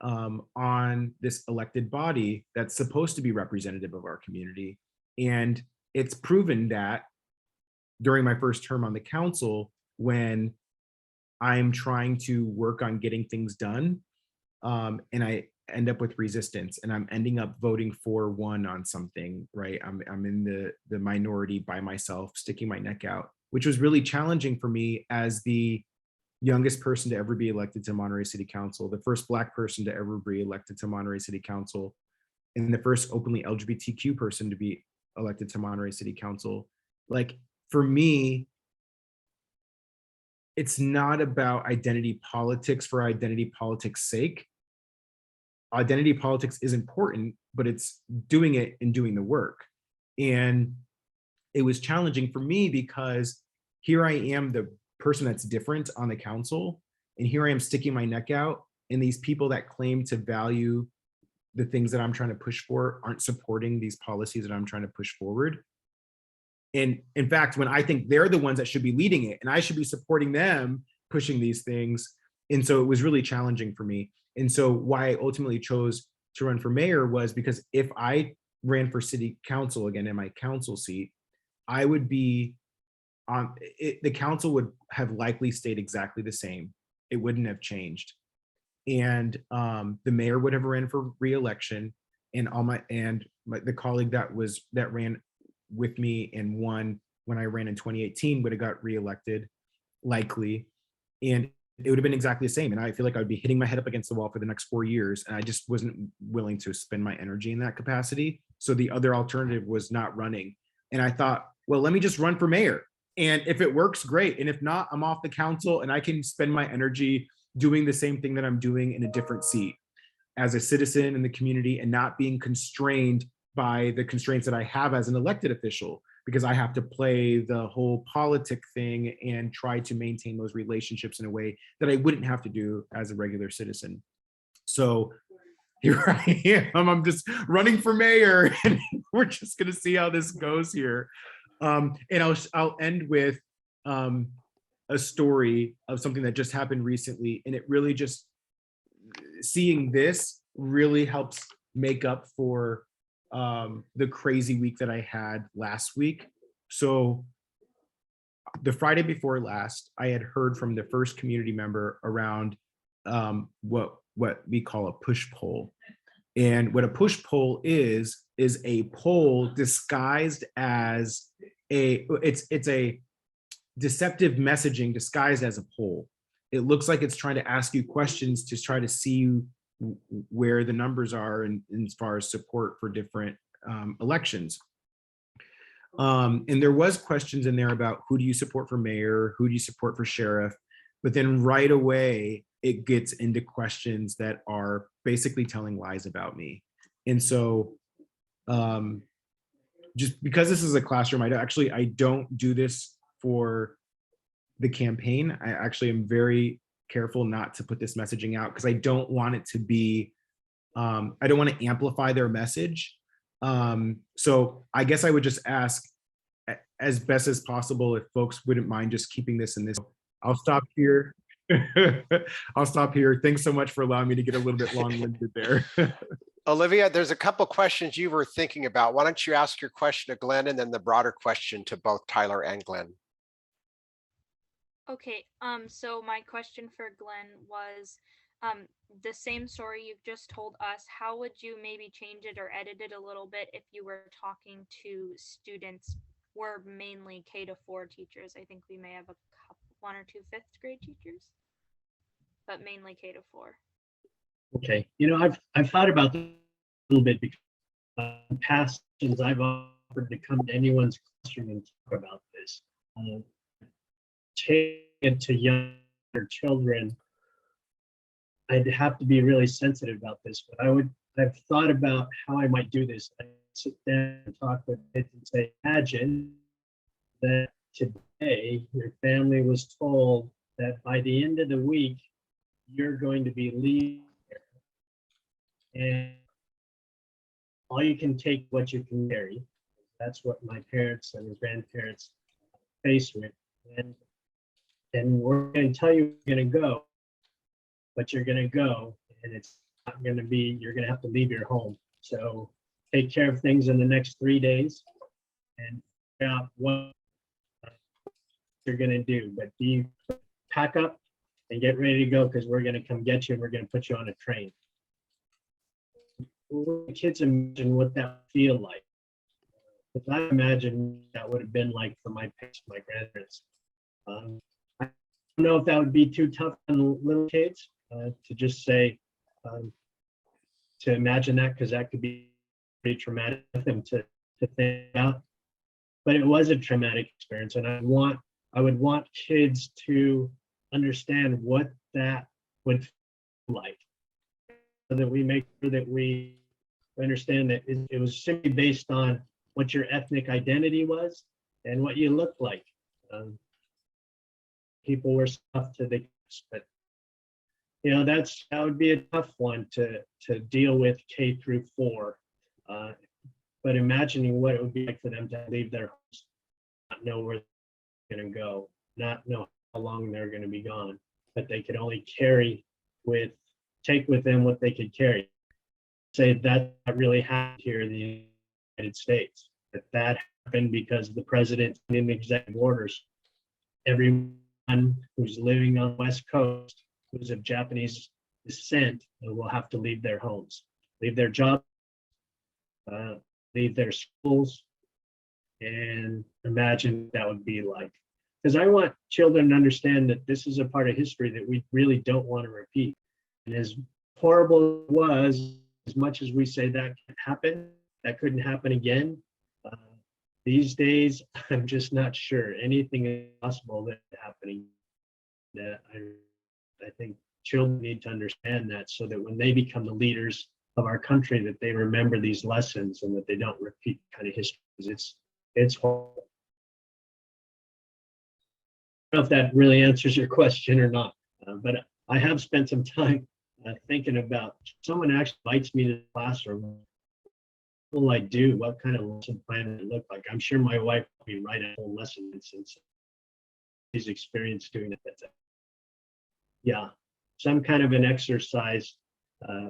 on this elected body that's supposed to be representative of our community. And it's proven that during my first term on the council, when I'm trying to work on getting things done, and I end up with resistance, and I'm ending up voting for one on something, right? I'm in the minority by myself, sticking my neck out, which was really challenging for me as the youngest person to ever be elected to Monterey City Council, the first Black person to ever be elected to Monterey City Council, and the first openly LGBTQ person to be elected to Monterey City Council. Like for me, it's not about identity politics for identity politics' sake. Identity politics is important, but it's doing it and doing the work. And it was challenging for me because here I am, the person that's different on the council, and here I am sticking my neck out, and these people that claim to value the things that I'm trying to push for aren't supporting these policies that I'm trying to push forward. And in fact, when I think they're the ones that should be leading it and I should be supporting them pushing these things. And so it was really challenging for me. And so why I ultimately chose to run for mayor was because if I ran for city council again in my council seat, I would be on it, the council would have likely stayed exactly the same. It wouldn't have changed. And the mayor would have ran for re-election, and the colleague that ran with me and won when I ran in 2018 would have got reelected likely, and it would have been exactly the same. And I feel like I would be hitting my head up against the wall for the next 4 years, and I just wasn't willing to spend my energy in that capacity. So the other alternative was not running. And I thought, well, let me just run for mayor. And if it works, great. And if not, I'm off the council and I can spend my energy doing the same thing that I'm doing in a different seat as a citizen in the community, and not being constrained by the constraints that I have as an elected official, because I have to play the whole politic thing and try to maintain those relationships in a way that I wouldn't have to do as a regular citizen. So here I am, I'm just running for mayor, and we're just gonna see how this goes here. And I'll end with a story of something that just happened recently, and it really just, seeing this really helps make up for the crazy week that I had last week. So the Friday before last, I had heard from the first community member around what we call a push poll. And what a push poll is a poll disguised as it's a deceptive messaging disguised as a poll. It looks like it's trying to ask you questions to try to see where the numbers are in as far as support for different elections. And there was questions in there about who do you support for mayor, who do you support for sheriff, but then right away it gets into questions that are basically telling lies about me. And so just because this is a classroom, I don't do this for the campaign. I actually am very careful not to put this messaging out because I don't want it to be, I don't want to amplify their message. So I guess I would just ask as best as possible if folks wouldn't mind just keeping this in this. I'll stop here. I'll stop here. Thanks so much for allowing me to get a little bit long-winded there. Olivia, there's a couple questions you were thinking about. Why don't you ask your question to Glenn and then the broader question to both Tyler and Glenn? Okay, so my question for Glenn was, the same story you've just told us, how would you maybe change it or edit it a little bit if you were talking to students? We're mainly K-4 teachers. I think we may have a couple, 1 or 2 5th grade teachers, but mainly K-4. Okay, I've thought about this a little bit because in past sessions I've offered to come to anyone's classroom and talk about this. Take it to younger children, I'd have to be really sensitive about this, but I've thought about how I might do this. I sit down and talk with kids and say, imagine that today your family was told that by the end of the week, you're going to be leaving and all you can take what you can carry. That's what my parents and grandparents faced with. And we're going to tell you you're going to go, but you're going to go, and it's not going to be, you're going to have to leave your home. So take care of things in the next 3 days and figure out what you're going to do. But pack up and get ready to go because we're going to come get you and we're going to put you on a train. The kids imagine what that would feel like. Because I imagine that would have been like for my parents, my grandparents. I don't know if that would be too tough on little kids to just say, to imagine that, because that could be pretty traumatic for them to think about. But it was a traumatic experience, and I would want kids to understand what that would feel like, so that we make sure that we understand that it was simply based on what your ethnic identity was and what you looked like. People were tough to the, but that would be a tough one to deal with K-4. But imagining what it would be like for them to leave their homes, not know where they're going to go, not know how long they're going to be gone, but they could only carry with take with them what they could carry. Say that really happened here in the United States, that happened because the president in executive orders, everyone who's living on the West Coast who's of Japanese descent will have to leave their homes, leave their jobs, leave their schools, and imagine that would be like. Because I want children to understand that this is a part of history that we really don't want to repeat. And as horrible as it was, as much as we say that can happen, that couldn't happen again, these days, I'm just not sure anything is possible that happening. That I think children need to understand that, so that when they become the leaders of our country, that they remember these lessons and that they don't repeat kind of history. It's horrible. I don't know if that really answers your question or not, but I have spent some time thinking about, someone actually invites me to the classroom. What will I do? What kind of lesson plan would it look like? I'm sure my wife will be write a whole lesson since she's experienced doing it. Yeah, some kind of an exercise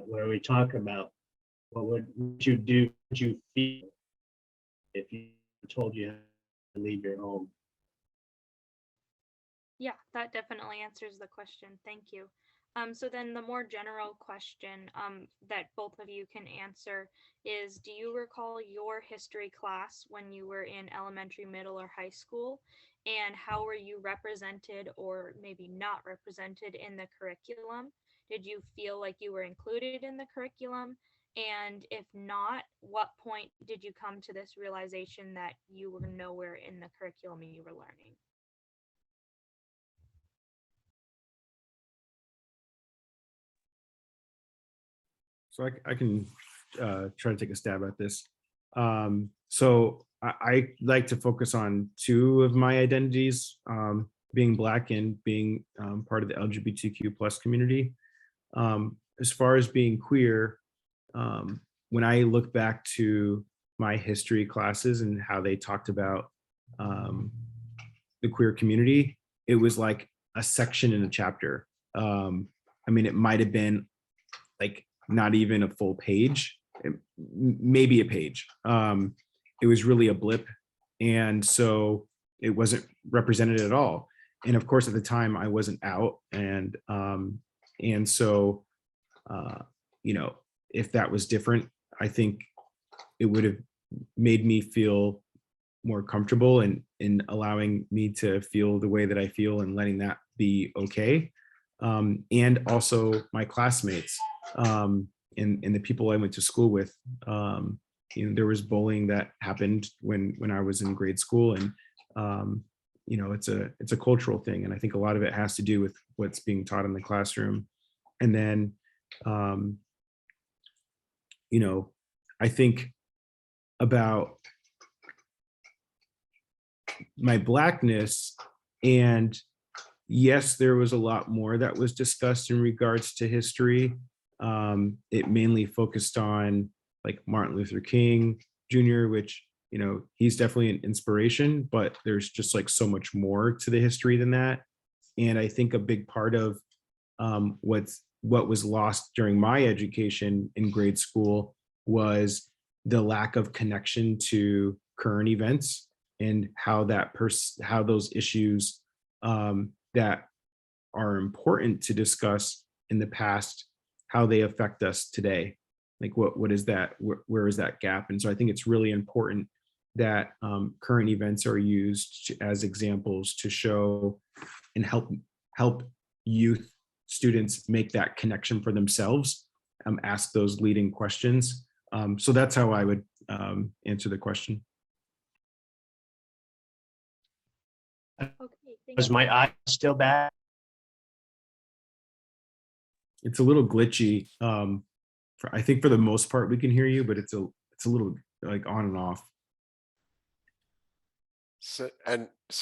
where we talk about what would you do, would you feel if you were told you had to leave your home? Yeah, that definitely answers the question. Thank you. So then the more general question that both of you can answer is, do you recall your history class when you were in elementary, middle, or high school? And how were you represented or maybe not represented in the curriculum? Did you feel like you were included in the curriculum? And if not, what point did you come to this realization that you were nowhere in the curriculum you were learning? So I can try to take a stab at this. So I like to focus on two of my identities, being Black and being part of the LGBTQ plus community. As far as being queer, when I look back to my history classes and how they talked about the queer community, it was like a section in a chapter. I mean, it might have been like not even a full page, maybe a page. It was really a blip. And so it wasn't represented at all. And of course, at the time I wasn't out. And so, you know, if that was different, I think it would have made me feel more comfortable in allowing me to feel the way that I feel and letting that be okay. And also my classmates, and the people I went to school with. You know, there was bullying that happened when I was in grade school, and you know, it's a cultural thing, and I think a lot of it has to do with what's being taught in the classroom. And then you know, I think about my Blackness, and yes, there was a lot more that was discussed in regards to history. It mainly focused on like Martin Luther King Jr., which, you know, he's definitely an inspiration, but there's just like so much more to the history than that. And I think a big part of what was lost during my education in grade school was the lack of connection to current events and how how those issues that are important to discuss in the past, how they affect us today. Like what is that, where is that gap? And so I think it's really important that current events are used as examples to show and help youth students make that connection for themselves, ask those leading questions. So that's how I would answer the question. Okay, thank Was you. my eye still bad? It's a little glitchy. I think for the most part we can hear you, but it's a little like on and off. So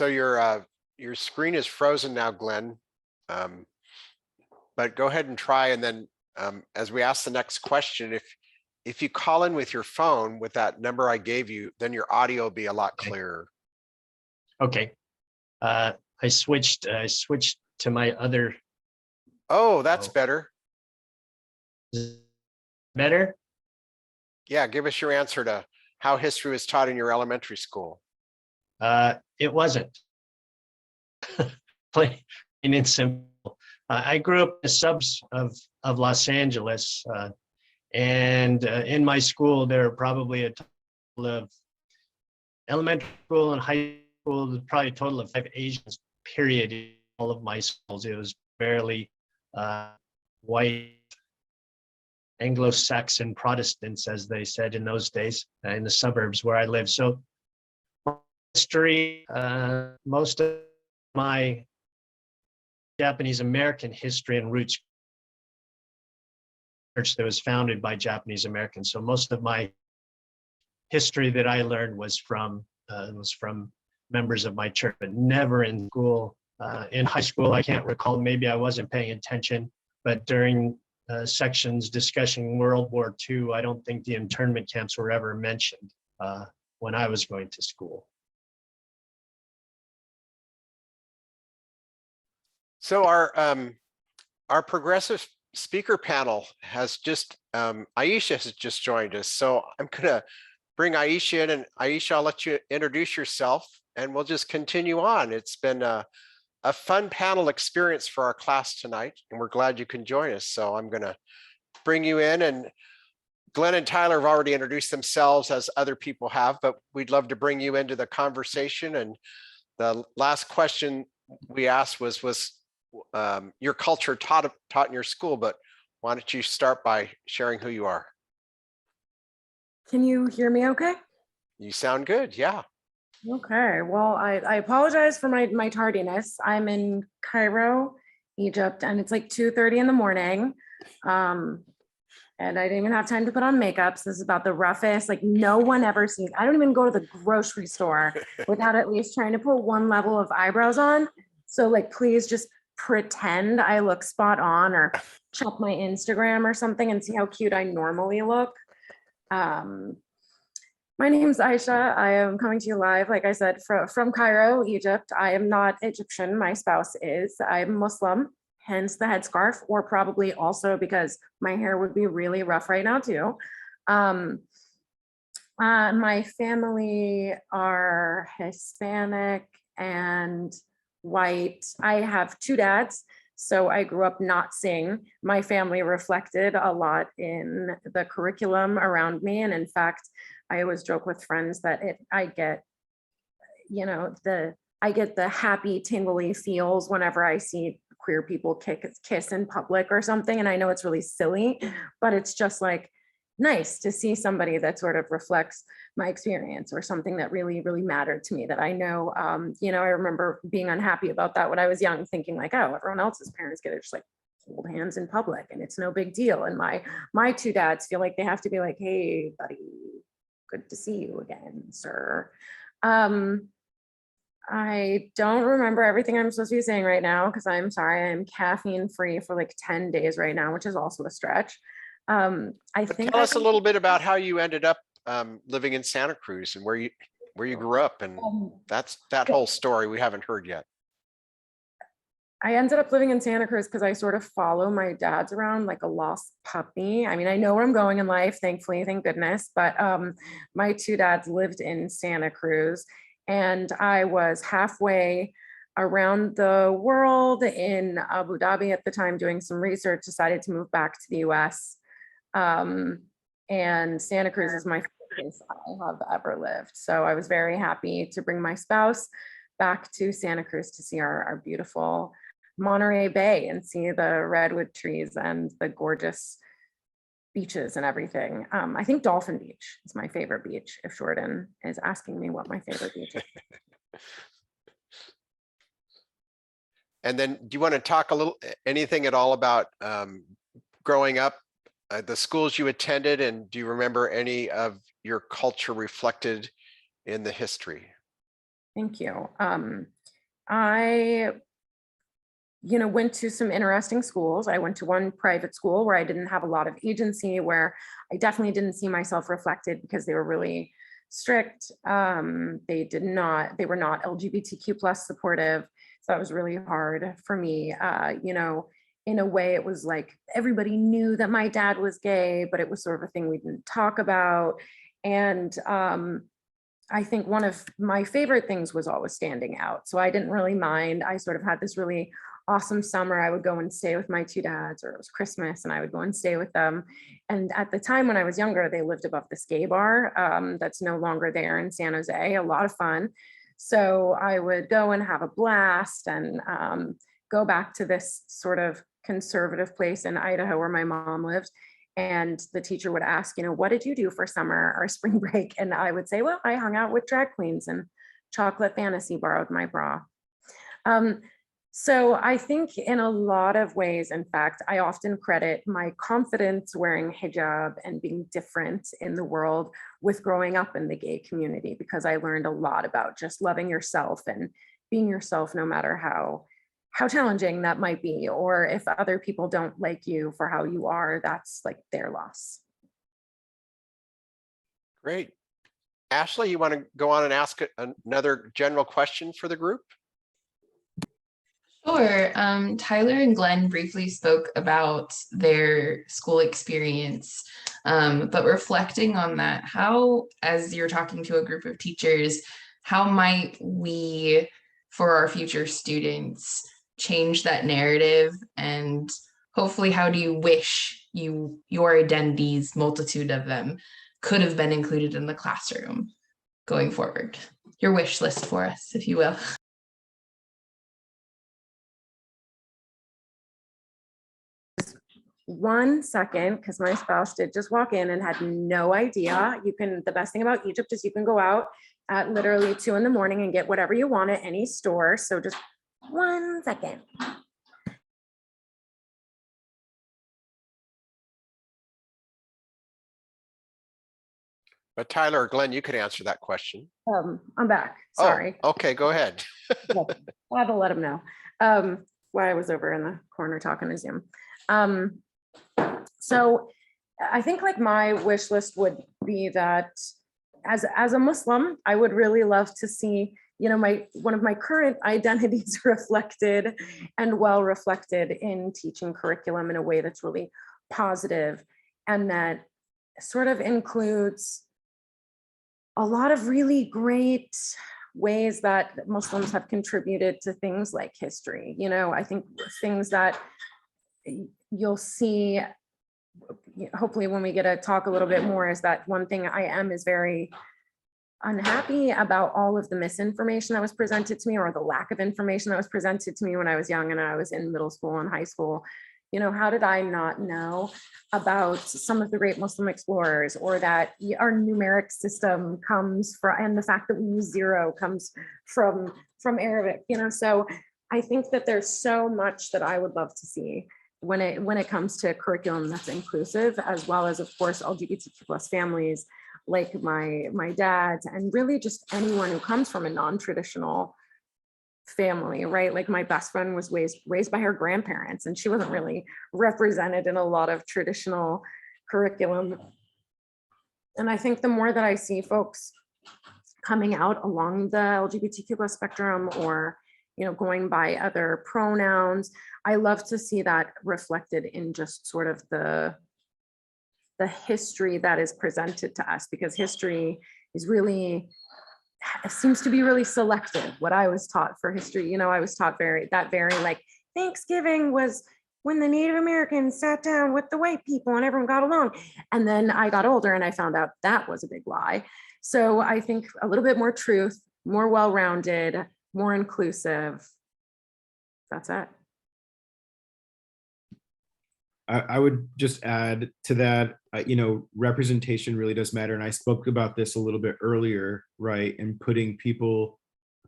your screen is frozen now, Glenn. But go ahead and try, and then as we ask the next question, if you call in with your phone with that number I gave you, then your audio will be a lot clearer. Okay. I switched to my other. Oh, that's Oh. better. Better? Yeah, give us your answer to how history was taught in your elementary school. It wasn't. Plain and simple. I grew up in the suburbs of Los Angeles, and in my school, there are probably a total of elementary school and high school, probably a total of 5 Asians, period, in all of my schools. It was barely white Anglo-Saxon Protestants, as they said in those days, in the suburbs where I live. So history, most of my Japanese American history and roots church that was founded by Japanese Americans. So most of my history that I learned was from members of my church, but never in school. In high school, I can't recall, maybe I wasn't paying attention, but during sections discussing World War II, I don't think the internment camps were ever mentioned when I was going to school. So our progressive speaker panel has just, Aisha has just joined us. So I'm gonna bring Aisha in, and Aisha, I'll let you introduce yourself and we'll just continue on. It's been a fun panel experience for our class tonight, and we're glad you can join us. So I'm gonna bring you in, and Glenn and Tyler have already introduced themselves as other people have, but we'd love to bring you into the conversation. And the last question we asked was your culture taught in your school, but why don't you start by sharing who you are? Can you hear me okay? You sound good, yeah. Okay, well, I apologize for my tardiness. I'm in Cairo, Egypt, and it's like 2:30 in the morning. And I didn't even have time to put on makeup. So this is about the roughest, like no one ever sees. I don't even go to the grocery store without at least trying to put one level of eyebrows on. So like, please just pretend I look spot on, or check my Instagram or something and see how cute I normally look. My name is Aisha. I am coming to you live, like I said, from Cairo, Egypt. I am not Egyptian. My spouse is. I'm Muslim, hence the headscarf, or probably also because my hair would be really rough right now too. My family are Hispanic and white. I have 2 dads, so I grew up not seeing my family reflected a lot in the curriculum around me. And in fact, I always joke with friends that I get, I get the happy tingly feels whenever I see queer people kiss in public or something. And I know it's really silly, but it's just like nice to see somebody that sort of reflects my experience or something that really, really mattered to me that I know. I remember being unhappy about that when I was young, thinking like, oh, everyone else's parents get to just like hold hands in public and it's no big deal. And my 2 dads feel like they have to be like, hey, buddy, good to see you again, sir. I don't remember everything I'm supposed to be saying right now because I'm sorry, I'm caffeine free for like 10 days right now, which is also a stretch. I think Tell us a little bit about how you ended up living in Santa Cruz and where you grew up, and that whole story we haven't heard yet. I ended up living in Santa Cruz because I sort of follow my dad's around like a lost puppy. I mean, I know where I'm going in life, thankfully, thank goodness. But my 2 dads lived in Santa Cruz, and I was halfway around the world in Abu Dhabi at the time doing some research, decided to move back to the US. And Santa Cruz is my favorite place I have ever lived. So I was very happy to bring my spouse back to Santa Cruz to see our beautiful Monterey Bay and see the redwood trees and the gorgeous beaches and everything. I think Dolphin Beach is my favorite beach, if Jordan is asking me what my favorite beach is. And then do you want to talk anything at all about growing up, the schools you attended, and do you remember any of your culture reflected in the history? Thank you. I went to some interesting schools. I went to one private school where I didn't have a lot of agency, where I definitely didn't see myself reflected because they were really strict. They were not LGBTQ plus supportive. So that was really hard for me. in a way, it was like everybody knew that my dad was gay, but it was sort of a thing we didn't talk about. And I think one of my favorite things was always standing out. So I didn't really mind. I sort of had this really awesome summer. I would go and stay with my two dads, or it was Christmas and I would go and stay with them. And at the time when I was younger, they lived above the skate bar that's no longer there in San Jose, a lot of fun. So I would go and have a blast and go back to this sort of conservative place in Idaho where my mom lived. And the teacher would ask, what did you do for summer or spring break? And I would say, well, I hung out with drag queens and Chocolate Fantasy borrowed my bra. So I think in a lot of ways, in fact, I often credit my confidence wearing hijab and being different in the world with growing up in the gay community, because I learned a lot about just loving yourself and being yourself, no matter how challenging that might be, or if other people don't like you for how you are, that's like their loss. Great. Ashley, you want to go on and ask another general question for the group? Sure. Tyler and Glenn briefly spoke about their school experience, but reflecting on that, how, as you're talking to a group of teachers, how might we, for our future students, change that narrative? And hopefully, how do you wish your identities, multitude of them, could have been included in the classroom going forward? Your wish list for us, if you will. One second, because my spouse did just walk in and had no idea. The best thing about Egypt is you can go out at literally 2 in the morning and get whatever you want at any store. So just 1 second. But Tyler or Glenn, you could answer that question. I'm back. Sorry. Oh, okay, go ahead. I had to let him know why I was over in the corner talking to Zoom. So I think like my wish list would be that as a Muslim, I would really love to see, one of my current identities reflected and well reflected in teaching curriculum in a way that's really positive, and that sort of includes a lot of really great ways that Muslims have contributed to things like history. I think things that you'll see, hopefully when we get to talk a little bit more, is that one thing I am is very unhappy about all of the misinformation that was presented to me, or the lack of information that was presented to me when I was young and I was in middle school and high school. How did I not know about some of the great Muslim explorers, or that our numeric system comes from, and the fact that we use 0 comes from Arabic, So I think that there's so much that I would love to see when it comes to curriculum that's inclusive, as well as, of course, LGBTQ plus families like my dad's, and really just anyone who comes from a non-traditional family, right? Like my best friend was raised by her grandparents, and she wasn't really represented in a lot of traditional curriculum. And I think the more that I see folks coming out along the LGBTQ plus spectrum, or going by other pronouns, I love to see that reflected in just sort of the history that is presented to us, because history is really, it seems to be really selective. What I was taught for history, I was taught very like Thanksgiving was when the Native Americans sat down with the white people and everyone got along. And then I got older and I found out that was a big lie. So I think a little bit more truth, more well-rounded, more inclusive. That's it. I would just add to that, representation really does matter. And I spoke about this a little bit earlier, right? And putting people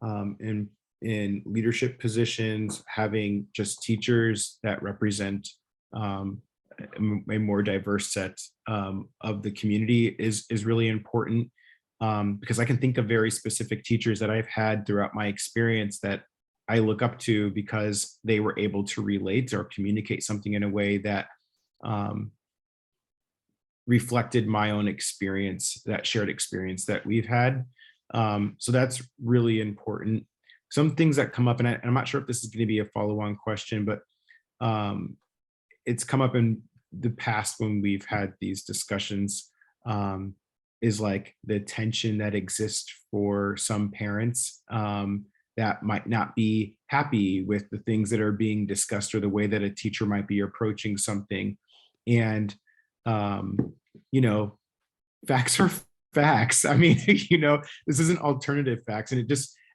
in leadership positions, having just teachers that represent a more diverse set of the community is really important, because I can think of very specific teachers that I've had throughout my experience that I look up to, because they were able to relate or communicate something in a way that reflected my own experience, that shared experience that we've had. So that's really important. Some things that come up, and I'm not sure if this is going to be a follow-on question, but it's come up in the past when we've had these discussions, is like the tension that exists for some parents that might not be happy with the things that are being discussed or the way that a teacher might be approaching something. And, you know, facts are facts. I mean, you know, this isn't alternative facts. And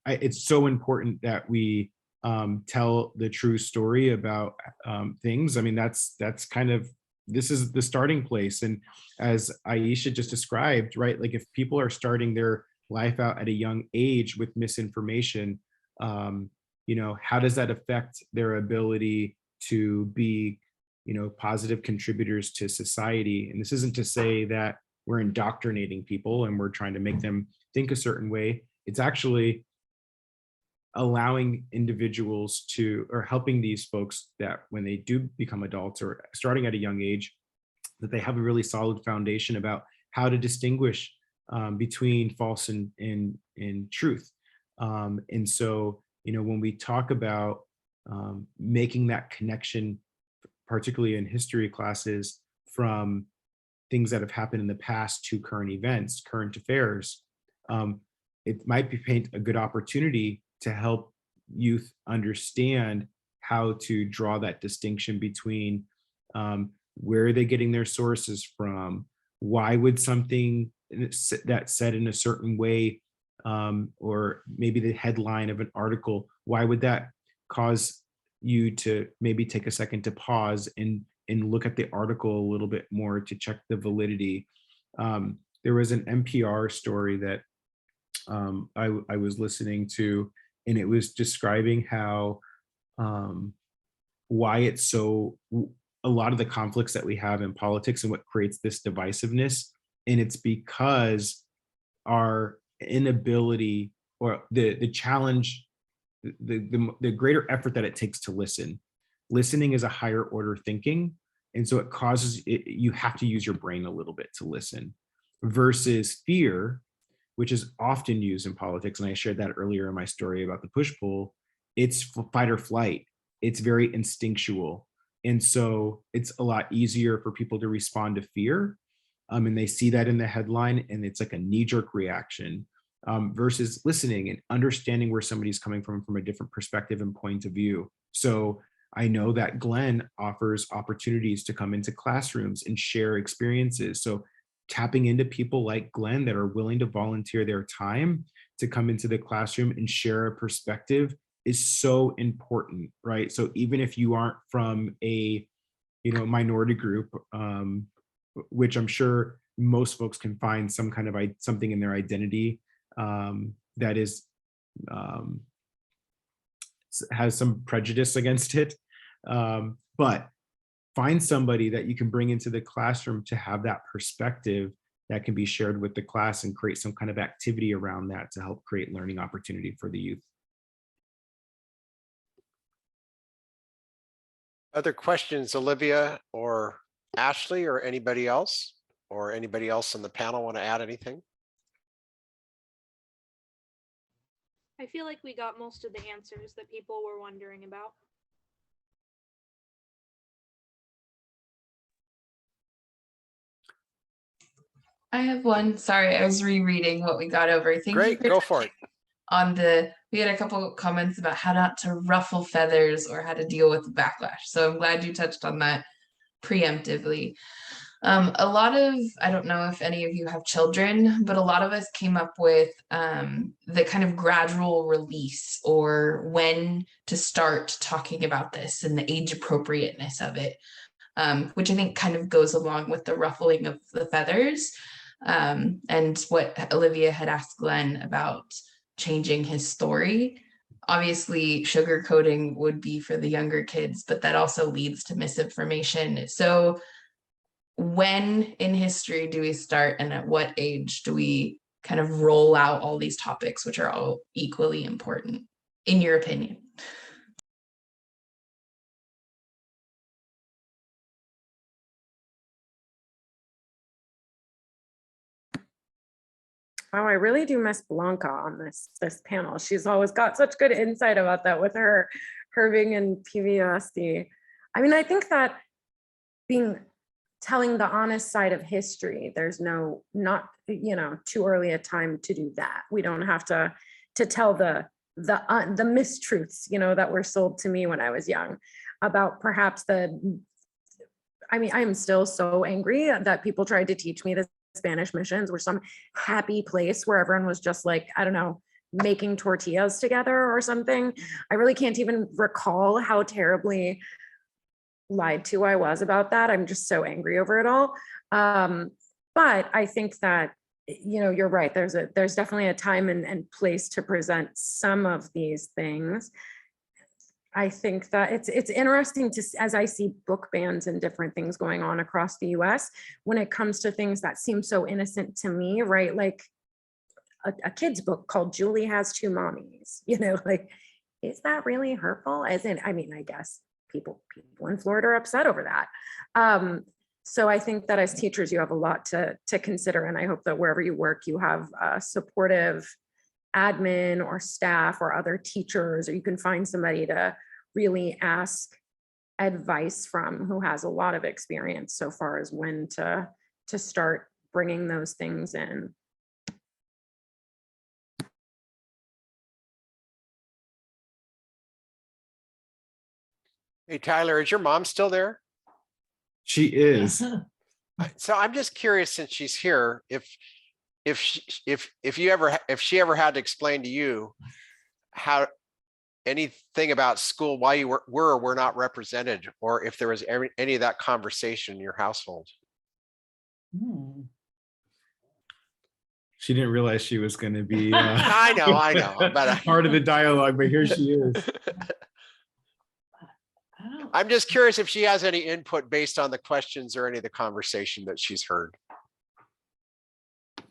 it's so important that we tell the true story about things. I mean, that's kind of, this is the starting place. And as Aisha just described, right, like if people are starting their life out at a young age with misinformation, you know, how does that affect their ability to be, you know, positive contributors to society? And this isn't to say that we're indoctrinating people and we're trying to make them think a certain way. It's actually allowing individuals to, or helping these folks that when they do become adults or starting at a young age, that they have a really solid foundation about how to distinguish between false and truth. And so, you know, when we talk about making that connection, particularly in history classes, from things that have happened in the past to current events, current affairs, it might be paint a good opportunity to help youth understand how to draw that distinction between where are they getting their sources from, why would something that's said in a certain way, or maybe the headline of an article, why would that cause you to maybe take a second to pause and look at the article a little bit more to check the validity. There was an NPR story that I was listening to, and it was describing how why it's so, a lot of the conflicts that we have in politics and what creates this divisiveness, and it's because our inability or the challenge, the greater effort that it takes to listen. Listening is a higher order thinking, and so it causes you have to use your brain a little bit to listen, versus fear, which is often used in politics. And I shared that earlier in my story about the push-pull. It's fight or flight. It's very instinctual. And so it's a lot easier for people to respond to fear. And they see that in the headline, and it's like a knee-jerk reaction, versus listening and understanding where somebody's coming from a different perspective and point of view. So I know that Glenn offers opportunities to come into classrooms and share experiences. So tapping into people like Glenn that are willing to volunteer their time to come into the classroom and share a perspective is so important, right? So even if you aren't from a, you know, minority group, which I'm sure most folks can find some kind of something in their identity that is has some prejudice against it, but find somebody that you can bring into the classroom to have that perspective that can be shared with the class and create some kind of activity around that to help create learning opportunity for the youth. Other questions, Olivia or Ashley or anybody else? Or anybody else on the panel want to add anything? I feel like we got most of the answers that people were wondering about. I have one. Sorry, I was rereading what we got over. Thank you Great, go for it. We had a couple of comments about how not to ruffle feathers or how to deal with the backlash. So I'm glad you touched on that preemptively. A lot of, I don't know if any of you have children, but a lot of us came up with the kind of gradual release or when to start talking about this and the age appropriateness of it, which I think kind of goes along with the ruffling of the feathers, and what Olivia had asked Glenn about changing his story. Obviously, sugarcoating would be for the younger kids, but that also leads to misinformation. So when in history do we start, and at what age do we kind of roll out all these topics, which are all equally important, in your opinion? Wow, I really do miss Blanca on this panel. She's always got such good insight about that with her being in PVSD. I mean, I think that telling the honest side of history. There's not, too early a time to do that. We don't have to tell the mistruths, that were sold to me when I was young about perhaps I am still so angry that people tried to teach me the Spanish missions were some happy place where everyone was just like, I don't know, making tortillas together or something. I really can't even recall how terribly lied to I was about that. I'm just so angry over it all. But I think that, you're right. There's definitely a time and place to present some of these things. I think that it's interesting as I see book bans and different things going on across the US, when it comes to things that seem so innocent to me, right? Like a kid's book called Julie Has Two Mommies, like, is that really hurtful? I guess people in Florida are upset over that. So I think that as teachers, you have a lot to consider. And I hope that wherever you work, you have supportive admin or staff or other teachers, or you can find somebody to really ask advice from who has a lot of experience so far as when to start bringing those things in. Hey, Tyler, is your mom still there? She is. So I'm just curious, since she's here, if she ever had to explain to you how anything about school, why you were or were not represented, or if there was any of that conversation in your household. She didn't realize she was going to be I know, but part of the dialogue, but here she is. I'm just curious if she has any input based on the questions or any of the conversation that she's heard.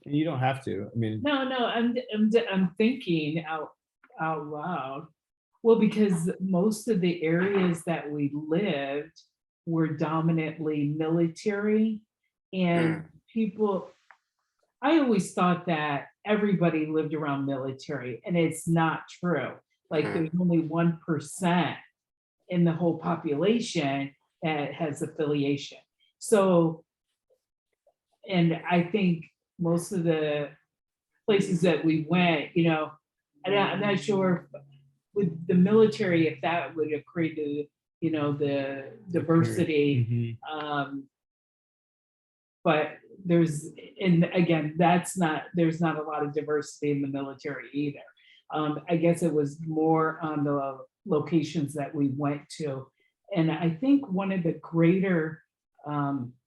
You don't have to. I mean, No, I'm thinking out loud. Well, because most of the areas that we lived were dominantly military, and people, I always thought that everybody lived around military, and it's not true. Like there's only 1% in the whole population that has affiliation. So, and I think most of the places that we went, I'm not sure with the military if that would have created, the diversity. But and again, there's not a lot of diversity in the military either. I guess it was more on the locations that we went to. And I think one of the greater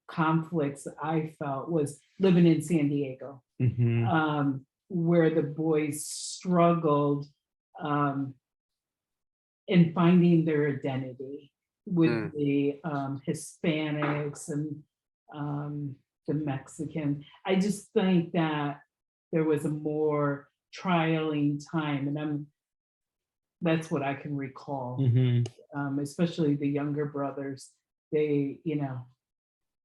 conflicts I felt was living in San Diego, where the boys struggled in finding their identity with the Hispanics and the Mexican. I just think that there was a more trialing time, and that's what I can recall. Especially the younger brothers, they,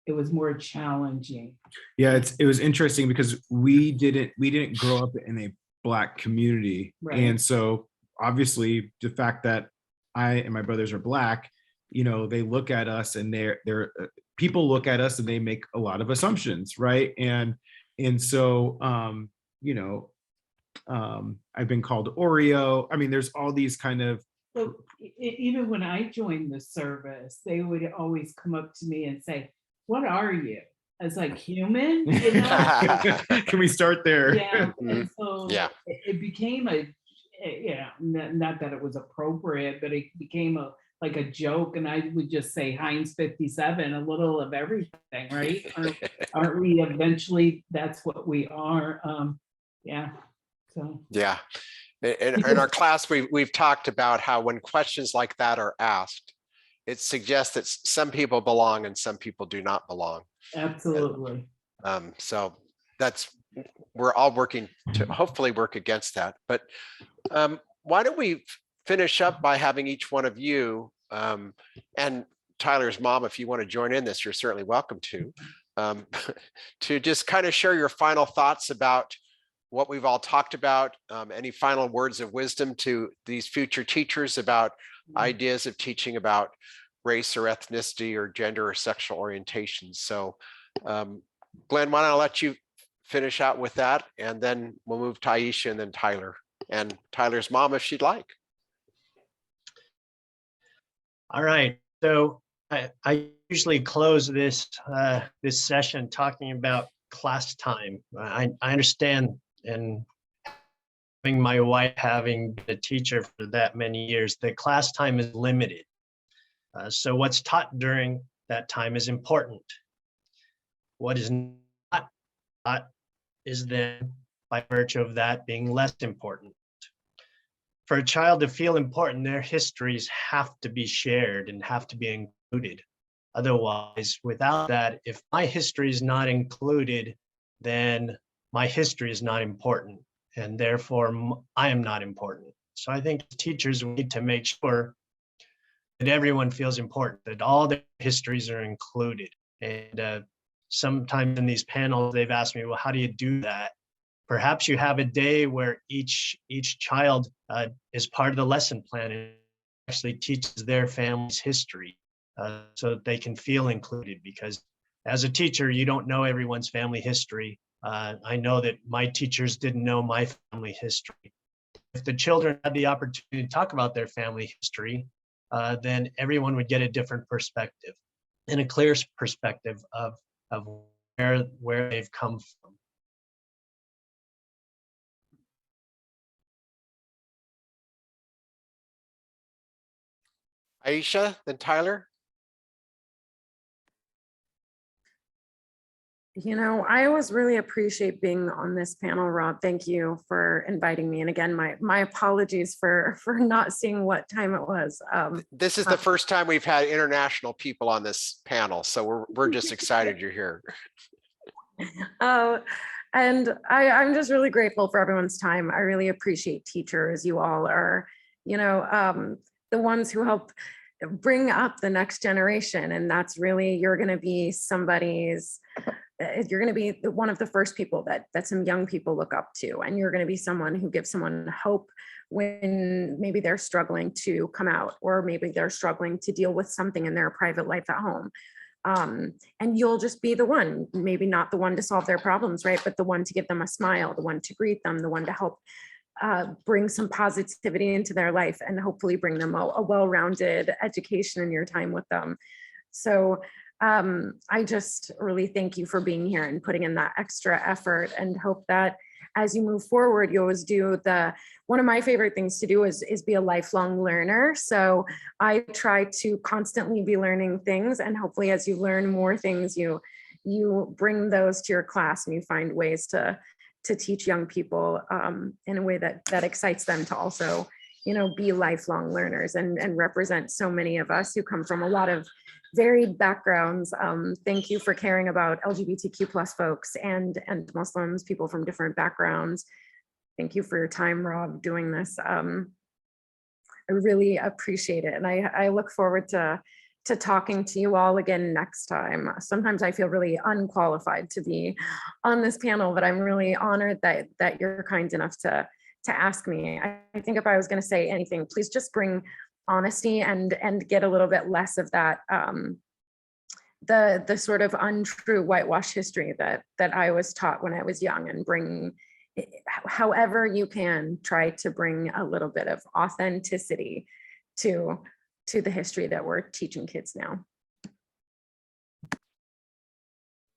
it was more challenging. Yeah, it was interesting because we didn't grow up in a Black community, Right. And so obviously the fact that I and my brothers are Black, they look at us and they're people look at us and they make a lot of assumptions, right? And so I've been called Oreo. I mean, there's all these kind of. Well, even when I joined the service, they would always come up to me and say, "What are you?" I was like, "Human." Can we start there? Yeah. And so it became not that it was appropriate, but it became like a joke, and I would just say Heinz 57, a little of everything, right? Aren't we eventually? That's what we are. So yeah. In our class, we've talked about how when questions like that are asked, it suggests that some people belong and some people do not belong. Absolutely. So we're all working to hopefully work against that. But why don't we finish up by having each one of you, and Tyler's mom, if you want to join in this, you're certainly welcome to just kind of share your final thoughts about what we've all talked about, any final words of wisdom to these future teachers about ideas of teaching about race or ethnicity or gender or sexual orientation. So Glenn, why don't I let you finish out with that, and then we'll move to Aisha and then Tyler, and Tyler's mom if she'd like. All right, so I usually close this this session talking about class time. I understand, and having my wife having been a teacher for that many years, that class time is limited. So what's taught during that time is important. What is not taught is then, by virtue of that, being less important. For a child to feel important, their histories have to be shared and have to be included. Otherwise, without that, if my history is not included, then my history is not important, and therefore I am not important. So I think teachers need to make sure that everyone feels important, that all their histories are included. And sometimes in these panels, they've asked me, well, how do you do that? Perhaps you have a day where each child is part of the lesson plan and actually teaches their family's history so that they can feel included. Because as a teacher, you don't know everyone's family history. I know that my teachers didn't know my family history. If the children had the opportunity to talk about their family history, then everyone would get a different perspective and a clear perspective of where they've come from. Aisha, then Tyler. You know, I always really appreciate being on this panel, Rob. Thank you for inviting me. And again, my apologies for not seeing what time it was. This is the first time we've had international people on this panel, so we're just excited you're here. And I'm just really grateful for everyone's time. I really appreciate teachers. You all are, you know, the ones who help bring up the next generation. And that's really, you're going to be you're going to be one of the first people that some young people look up to. And you're going to be someone who gives someone hope when maybe they're struggling to come out, or maybe they're struggling to deal with something in their private life at home. And you'll just be the one, maybe not the one to solve their problems, right? But the one to give them a smile, the one to greet them, the one to help bring some positivity into their life, and hopefully bring them a well-rounded education in your time with them. So I just really thank you for being here and putting in that extra effort, and hope that as you move forward, you always do one of my favorite things to do is be a lifelong learner. So I try to constantly be learning things, and hopefully as you learn more things, you bring those to your class and you find ways to teach young people in a way that excites them to also, you know, be lifelong learners and represent so many of us who come from a lot of varied backgrounds. Thank you for caring about LGBTQ+ folks and Muslims, people from different backgrounds. Thank you for your time, Rob, doing this. I really appreciate it. And I look forward to talking to you all again next time. Sometimes I feel really unqualified to be on this panel, but I'm really honored that you're kind enough to ask me. I think if I was going to say anything, please just bring honesty and get a little bit less of that the sort of untrue whitewash history that I was taught when I was young, and bring, however you can, try to bring a little bit of authenticity to the history that we're teaching kids now.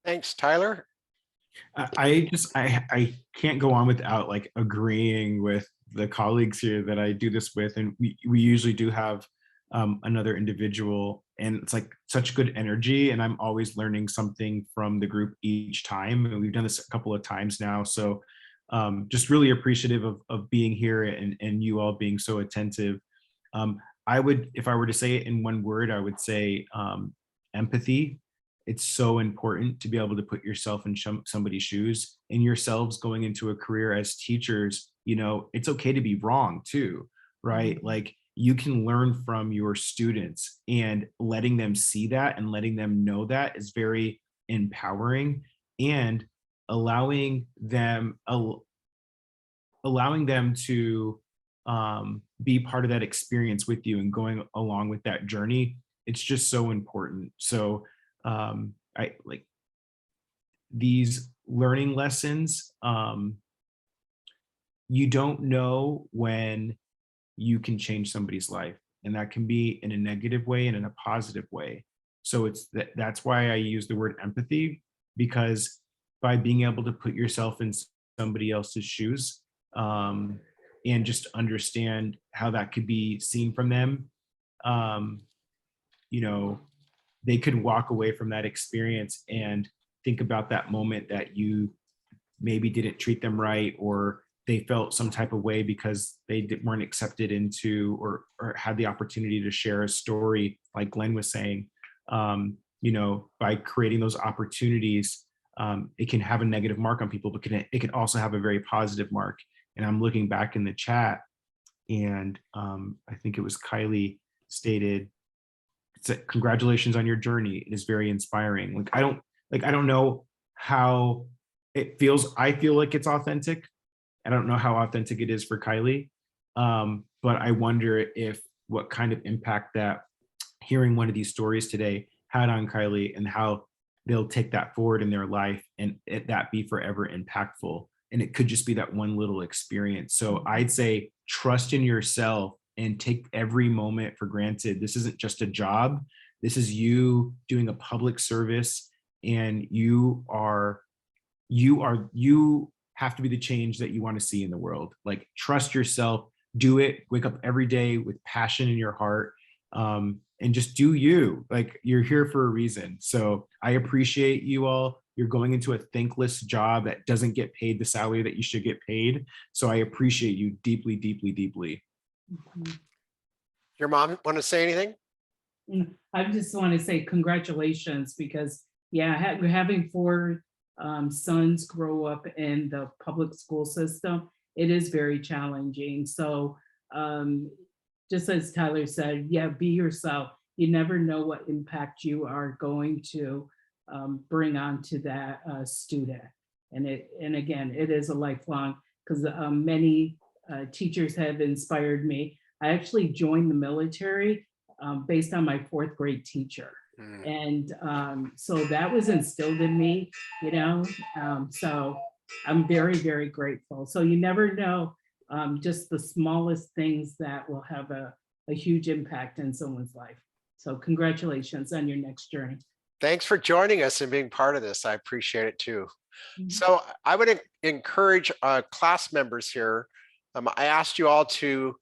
Thanks, Tyler. I can't go on without like agreeing with the colleagues here that I do this with, and we usually do have another individual, and it's like such good energy, and I'm always learning something from the group each time, and we've done this a couple of times now. So just really appreciative of being here and you all being so attentive. I would, if I were to say it in one word, I would say empathy. It's so important to be able to put yourself in somebody's shoes, and yourselves going into a career as teachers. You know, it's okay to be wrong too, right? Mm-hmm. Like you can learn from your students, and letting them see that and letting them know that is very empowering, and allowing them to be part of that experience with you and going along with that journey it's just so important. So I like these learning lessons. You don't know when you can change somebody's life, and that can be in a negative way and in a positive way. So that's why I use the word empathy, because by being able to put yourself in somebody else's shoes, and just understand how that could be seen from them, you know, they could walk away from that experience and think about that moment that you maybe didn't treat them right, or they felt some type of way because they weren't accepted into or had the opportunity to share a story, like Glenn was saying. By creating those opportunities, it can have a negative mark on people, but it can also have a very positive mark. And I'm looking back in the chat, and I think it was Kylie stated, congratulations on your journey. It is very inspiring. I don't know how it feels. I feel like it's authentic. I don't know how authentic it is for Kylie. But I wonder what kind of impact that hearing one of these stories today had on Kylie, and how they'll take that forward in their life, and that be forever impactful. And it could just be that one little experience. So I'd say trust in yourself and take every moment for granted. This isn't just a job. This is you doing a public service, and you have to be the change that you want to see in the world. Like, trust yourself, do it, wake up every day with passion in your heart, and just do you. Like, you're here for a reason. So I appreciate you all. You're going into a thankless job that doesn't get paid the salary that you should get paid. So I appreciate you deeply, deeply, deeply. Your mom want to say anything? I just want to say congratulations, because having 4 sons grow up in the public school system, it is very challenging. So just as Tyler said, be yourself. You never know what impact you are going to bring on to that student. And again, it is a lifelong, because many teachers have inspired me. I actually joined the military based on my 4th grade teacher. And so that was instilled in me, so I'm very, very grateful. So you never know, just the smallest things that will have a huge impact in someone's life. So congratulations on your next journey. Thanks for joining us and being part of this. I appreciate it too. So I would encourage class members here. I asked you all to